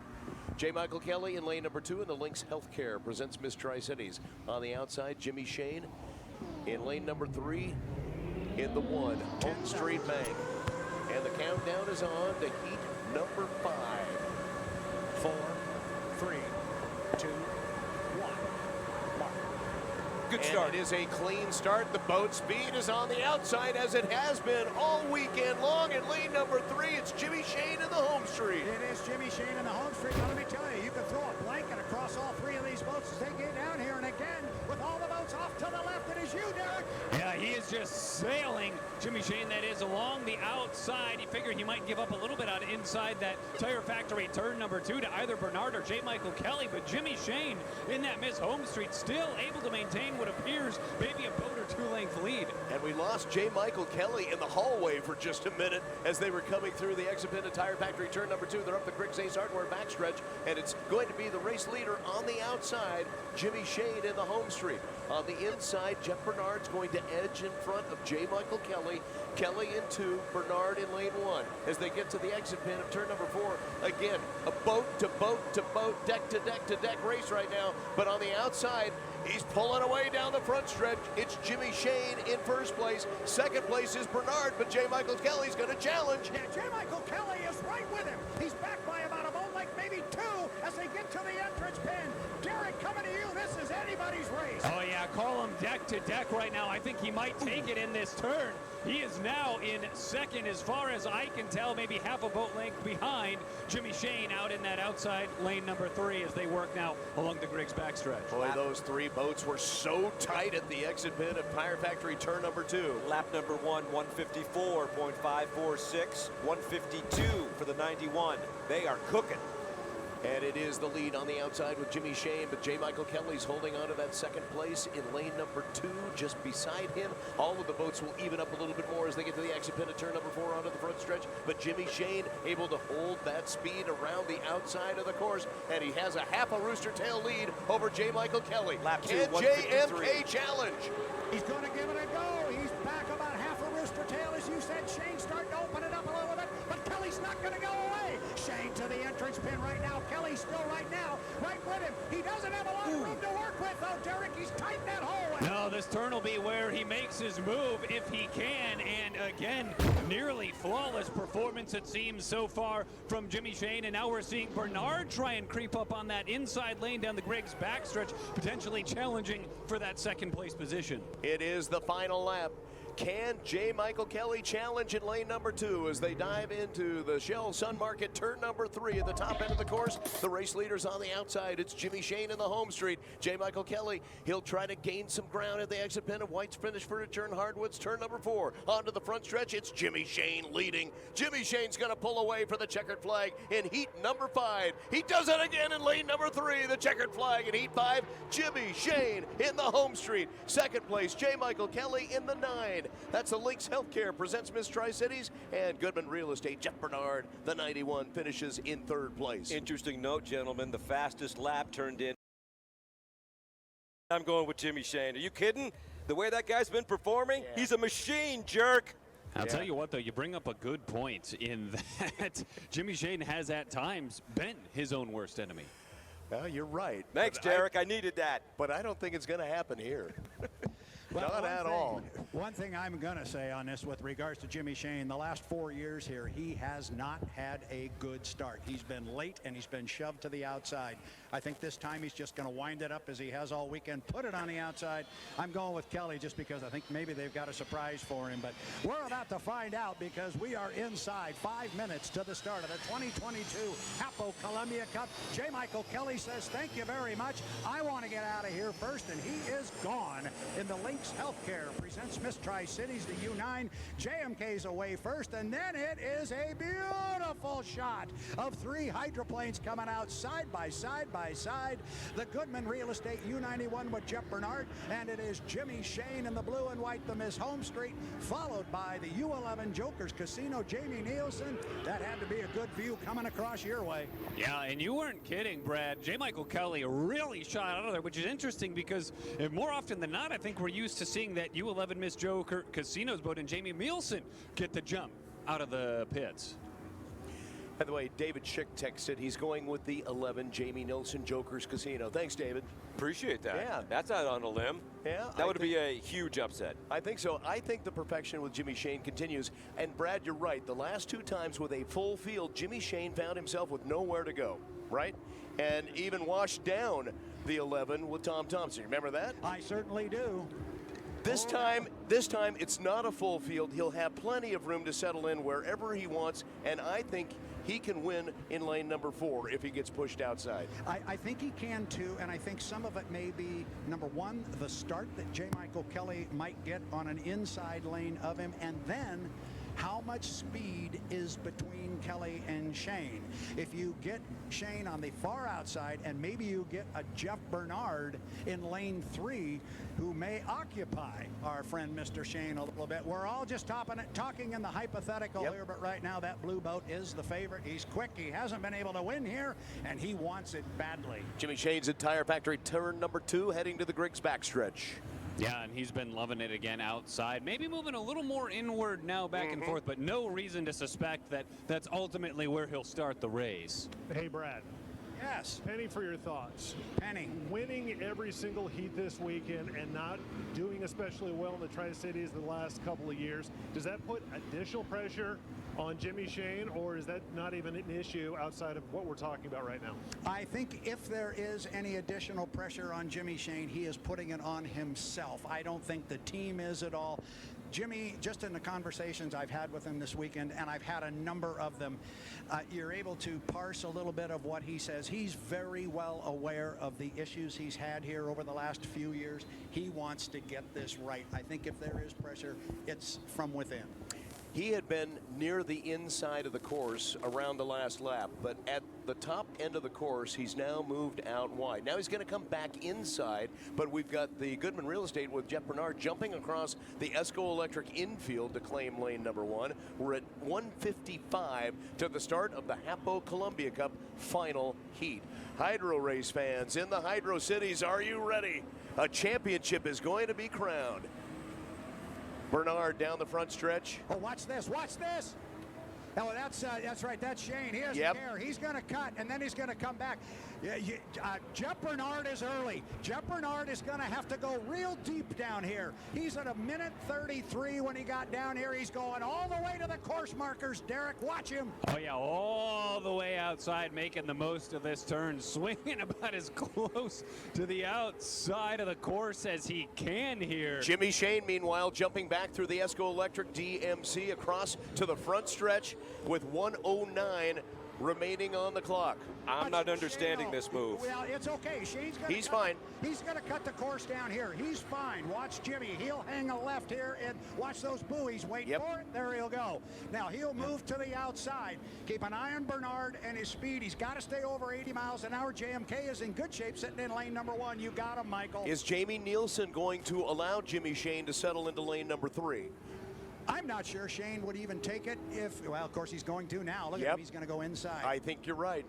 J. Michael Kelly in lane number 2, and the Lynx Healthcare presents Miss Tri-Cities. On the outside, Jimmy Shane in lane number 3 in the 1, Home Street Bank. And the countdown is on to heat number 5. 4, 3, 2, 1. Mark. Good And start. it is a clean start. The boat speed is on the outside, as it has been all weekend long. In lane number 3, it's Jimmy Shane in the home street. It is Jimmy Shane in the home street. Now, let me tell you, you can throw a blanket across all 3 of these boats as they get down here. And again, with all the boats off to the left, it is you, Derek. Yeah, he is just sailing, Jimmy Shane, that is, along the outside. He figured he might give up a little bit on inside that Tire Factory turn number 2 to either Bernard or J. Michael Kelly, but Jimmy Shane in that Miss Home Street still able to maintain what appears maybe a boat or 2-length lead. And we lost J. Michael Kelly in the hallway for just a minute as they were coming through the exit pin at Tire Factory turn number 2. They're up the Griggs Ace Hardware backstretch, and it's going to be the race leader on the outside, Jimmy Shane in the home street. On the inside, Jeff Bernard's going to edge in front of J. Michael Kelly. Kelly in 2, Bernard in lane 1. As they get to the exit pin of turn number 4, again, a boat to boat to boat, deck to deck to deck race right now. But on the outside, he's pulling away down the front stretch. It's Jimmy Shane in first place. Second place is Bernard, but J. Michael Kelly's going to challenge. Yeah, J. Michael Kelly is right with him. He's back by about a boat, like maybe 2, as they get to the entrance pin. Derek, coming to you. This is anybody's race. Oh yeah, call him deck to deck right now. I think he might take it in this turn. He is now in second as far as I can tell, maybe half a boat length behind Jimmy Shane out in that outside lane number 3 as they work now along the Griggs backstretch. Boy, those 3 boats were so tight at the exit pin of Tire Factory turn number 2. Lap number 1, 154.546, 152 for the 91. They are cooking. And it is the lead on the outside with Jimmy Shane, but J. Michael Kelly's holding on to that second place in lane number 2, just beside him. All of the boats will even up a little bit more as they get to the exit pin at turn number 4 onto the front stretch. But Jimmy Shane able to hold that speed around the outside of the course, and he has a half a rooster tail lead over J. Michael Kelly. Lap 2, Can 153. JMK challenge? He's going to give it a go. He's back about half a rooster tail, as you said. Shane's starting to open it up a little bit, but Kelly's not going to go away. Shane to the entrance pin right now. Kelly's still right now, right with him. He doesn't have a lot of room to work with, though, Derek. He's tight in that hallway. No, this turn will be where he makes his move if he can. And again, nearly flawless performance, it seems, so far from Jimmy Shane. And now we're seeing Bernard try and creep up on that inside lane down the Griggs backstretch, potentially challenging for that second place position. It is the final lap. Can J. Michael Kelly challenge in lane number 2 as they dive into the Shell Sun Market turn number 3 at the top end of the course? The race leader's on the outside. It's Jimmy Shane in the home street. J. Michael Kelly, he'll try to gain some ground at the exit pin of White's Finish Furniture and Hardwoods turn number 4. Onto the front stretch, it's Jimmy Shane leading. Jimmy Shane's going to pull away for the checkered flag in heat number 5. He does it again in lane number 3, the checkered flag in heat 5. Jimmy Shane in the home street. Second place, J. Michael Kelly in the 9. That's the Links Healthcare presents Miss Tri-Cities, and Goodman Real Estate, Jeff Bernard, the 91, finishes in third place. Interesting note, gentlemen. The fastest lap turned in. I'm going with Jimmy Shane. Are you kidding? The way that guy's been performing, he's a machine, jerk. I'll tell you what, though, you bring up a good point in that Jimmy Shane has at times been his own worst enemy. Well, you're right. Thanks, Derek. I needed that. But I don't think it's going to happen here. Well, Not at all. One thing I'm going to say on this with regards to Jimmy Shane, the last 4 years here, he has not had a good start. He's been late and he's been shoved to the outside. I think this time he's just going to wind it up as he has all weekend, put it on the outside. I'm going with Kelly just because I think maybe they've got a surprise for him. But we're about to find out because we are inside 5 minutes to the start of the 2022 Hapo Columbia Cup. J. Michael Kelly says, thank you very much. I want to get out of here first, and he is gone in the Links Healthcare presents Miss Tri-Cities, the U9. JMK's away first, and then it is a beautiful shot of 3 hydroplanes coming out side by side by side. The Goodman Real Estate U91 with Jeff Bernard, and it is Jimmy Shane in the blue and white, the Miss Home Street, followed by the U11 Jokers Casino, Jamie Nielsen. That had to be a good view coming across your way. Yeah, and you weren't kidding, Brad. J. Michael Kelly really shot out of there, which is interesting because more often than not, I think we're used to seeing that U11 Miss Joker Casinos boat and Jamie Nielsen get the jump out of the pits. By the way, David Schick texted he's going with the 11 Jamie Nielsen Jokers Casino. Thanks, David. Appreciate that. Yeah. That's not on a limb. Yeah. That would be a huge upset. I think so. I think the perfection with Jimmy Shane continues. And Brad, you're right. The last 2 times with a full field, Jimmy Shane found himself with nowhere to go, right? and even washed down the 11 with Tom Thompson. Remember that? I certainly do. This time it's not a full field. He'll have plenty of room to settle in wherever he wants, and I think he can win in lane number 4 if he gets pushed outside. I think he can too, and I think some of it may be, number one, the start that J. Michael Kelly might get on an inside lane of him, and then how much speed is between Kelly and Shane. If you get Shane on the far outside, and maybe you get a Jeff Bernard in lane 3, who may occupy our friend Mr. Shane a little bit. We're all just talking in the hypothetical here, but right now that blue boat is the favorite. He's quick. He hasn't been able to win here, and he wants it badly. Jimmy Shane's at Tire Factory turn number 2, heading to the Griggs backstretch. Yeah, and he's been loving it again outside. Maybe moving a little more inward now, back and forth, but no reason to suspect that that's ultimately where he'll start the race. Hey, Brad. Yes. Penny, for your thoughts. Penny. Winning every single heat this weekend and not doing especially well in the Tri-Cities the last couple of years, does that put additional pressure on Jimmy Shane, or is that not even an issue outside of what we're talking about right now? I think if there is any additional pressure on Jimmy Shane, he is putting it on himself. I don't think the team is at all. Jimmy, just in the conversations I've had with him this weekend, and I've had a number of them, you're able to parse a little bit of what he says. He's very well aware of the issues he's had here over the last few years. He wants to get this right. I think if there is pressure, it's from within. He had been near the inside of the course around the last lap, but at the top end of the course, he's now moved out wide. Now he's going to come back inside, but we've got the Goodman Real Estate with Jeff Bernard jumping across the Esco Electric infield to claim lane number 1. We're at 1:55 to the start of the Hapo Columbia Cup final heat. Hydro Race fans in the Hydro Cities, are you ready? A championship is going to be crowned. Bernard down the front stretch. Oh, watch this. Watch this. Oh, that's right. That's Shane. He doesn't care. He's going to cut, and then he's going to come back. Jeff Bernard is early. Jeff Bernard is going to have to go real deep down here. He's at 1:33 when he got down here. He's going all the way to the course markers. Derek, watch him. Oh, yeah, all the way outside, making the most of this turn, swinging about as close to the outside of the course as he can here. Jimmy Shane, meanwhile, jumping back through the Esco Electric DMC across to the front stretch with 1:09 remaining on the clock. I'm not understanding this move. Well, it's okay. He's fine. He's going to cut the course down here. He's fine. Watch Jimmy. He'll hang a left here and watch those buoys. Wait for it. There he'll go. Now he'll move to the outside. Keep an eye on Bernard and his speed. He's got to stay over 80 miles an hour. JMK is in good shape sitting in lane number 1. You got him, Michael. Is Jamie Nielsen going to allow Jimmy Shane to settle into lane number 3? I'm not sure Shane would even take it if, well, of course he's going to now. Look at him, he's going to go inside. I think you're right.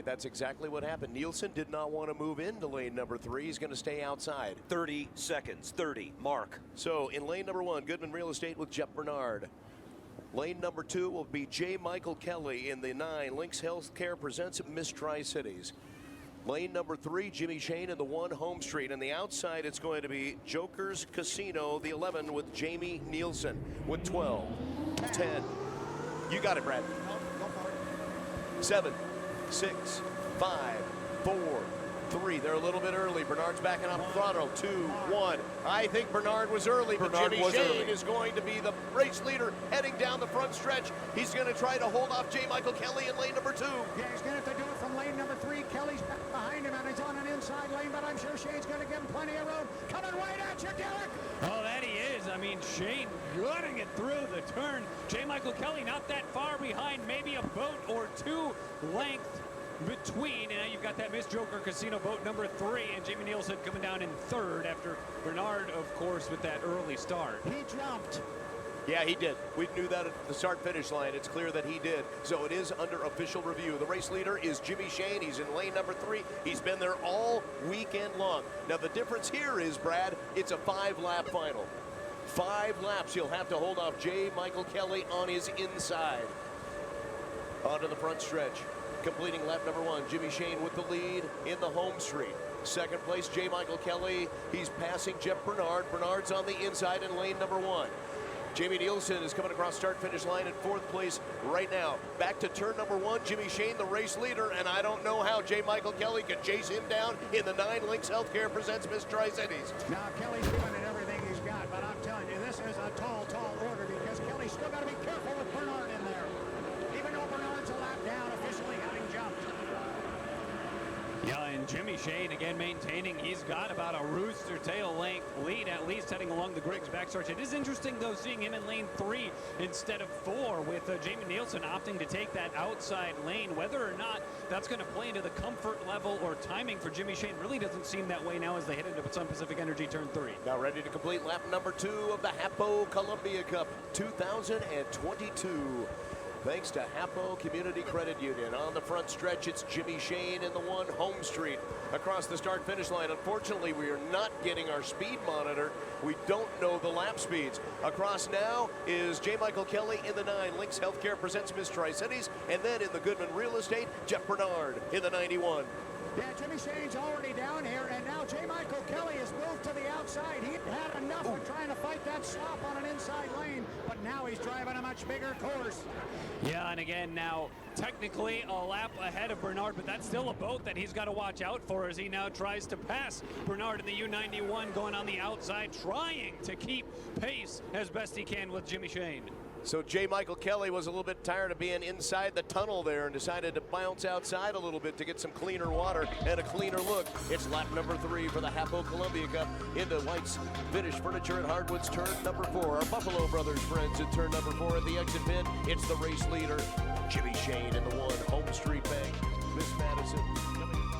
That's exactly what happened. Nielsen did not want to move into lane number 3. He's going to stay outside. 30 seconds, 30, mark. So in lane number 1, Goodman Real Estate with Jeff Bernard. Lane number 2 will be J. Michael Kelly in the 9. Lynx Healthcare presents Miss Tri-Cities. Lane number 3, Jimmy Shane in the 1, Home Street. And the outside, it's going to be Joker's Casino, the 11, with Jamie Nielsen with 12, 10. You got it, Brad. Go for it. 7, 6, 5, 4, 3. They're a little bit early. Bernard's backing up throttle. 2, 1. I think Bernard was early, but Jimmy Shane is going to be the race leader heading down the front stretch. He's going to try to hold off J. Michael Kelly in lane number 2. Yeah, he's going to have to do it from lane number 3. Kelly's back behind him, and he's on an inside lane, but I'm sure Shane's going to give him plenty of room. Coming right at you, Derek. Oh, that he is. I mean, Shane gutting it through the turn. J. Michael Kelly not that far behind, maybe a boat or 2 length between, and now you've got that Miss Joker Casino boat number 3, and Jamie Nielsen coming down in 3rd after Bernard, of course, with that early start. He jumped. Yeah, he did. We knew that at the start-finish line. It's clear that he did. So it is under official review. The race leader is Jimmy Shane. He's in lane number 3. He's been there all weekend long. Now, the difference here is, Brad, it's a 5-lap final. 5 laps. He'll have to hold off J. Michael Kelly on his inside. Onto the front stretch. Completing lap number 1, Jimmy Shane with the lead in the home street. Second place, J. Michael Kelly. He's passing Jeff Bernard. Bernard's on the inside in lane number 1. Jamie Nielsen is coming across start-finish line in 4th place right now. Back to turn number 1, Jimmy Shane, the race leader, and I don't know how J. Michael Kelly can chase him down in the 9. Lynx Healthcare presents Miss Tri-Cities. Now, Kelly's giving it everything he's got, but I'm telling you, this is a tall, tall order because Kelly's still got to be careful with Bernard in there. Even though Bernard's a lap down, officially having jumped. Yeah, and Jimmy Shane again maintaining he's got about a rooster tail length lead, at least heading along the Griggs backstretch. It is interesting though seeing him in lane 3 instead of 4, with Jamie Nielsen opting to take that outside lane. Whether or not that's going to play into the comfort level or timing for Jimmy Shane really doesn't seem that way now as they head into Sun Pacific Energy turn 3. Now ready to complete lap number 2 of the Hapo Columbia Cup 2022. Thanks to Hapo Community Credit Union. On the front stretch, it's Jimmy Shane in the 1 home street across the start-finish line. Unfortunately, we are not getting our speed monitor. We don't know the lap speeds. Across now is J. Michael Kelly in the 9. Lynx Healthcare presents Miss Tri-Cities. And then in the Goodman Real Estate, Jeff Bernard in the 91. Yeah, Jimmy Shane's already down here, and now J. Michael Kelly has moved to the outside. He had enough of trying to fight that slop on an inside lane, but now he's driving a much bigger course. Yeah, and again now technically a lap ahead of Bernard, but that's still a boat that he's got to watch out for as he now tries to pass Bernard in the U91, going on the outside, trying to keep pace as best he can with Jimmy Shane. So J. Michael Kelly was a little bit tired of being inside the tunnel there and decided to bounce outside a little bit to get some cleaner water and a cleaner look. It's lap number 3 for the Hapo Columbia Cup into White's Vintage Furniture and Hardwoods turn number 4. Our Buffalo Brothers friends in turn number 4 at the exit pin. It's the race leader, Jimmy Shane in the 1 home street bank. Miss Madison coming across.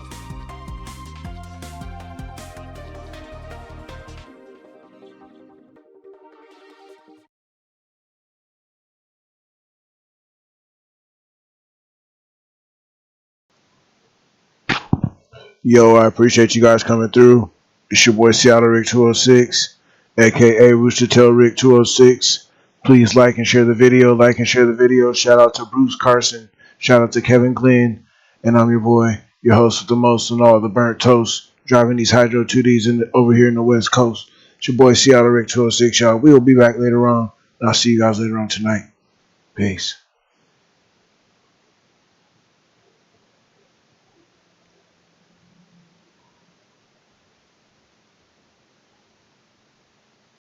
Yo, I appreciate you guys coming through. It's your boy Seattle Rick 206, aka Rooster Tail Rick 206. Please like and share the video. Like and share the video. Shout out to Bruce Carson. Shout out to Kevin Glenn. And I'm your boy, your host with the most and all the burnt toast, driving these Hydro 2Ds over here in the West Coast. It's your boy Seattle Rick 206, y'all. We will be back later on. And I'll see you guys later on tonight. Peace.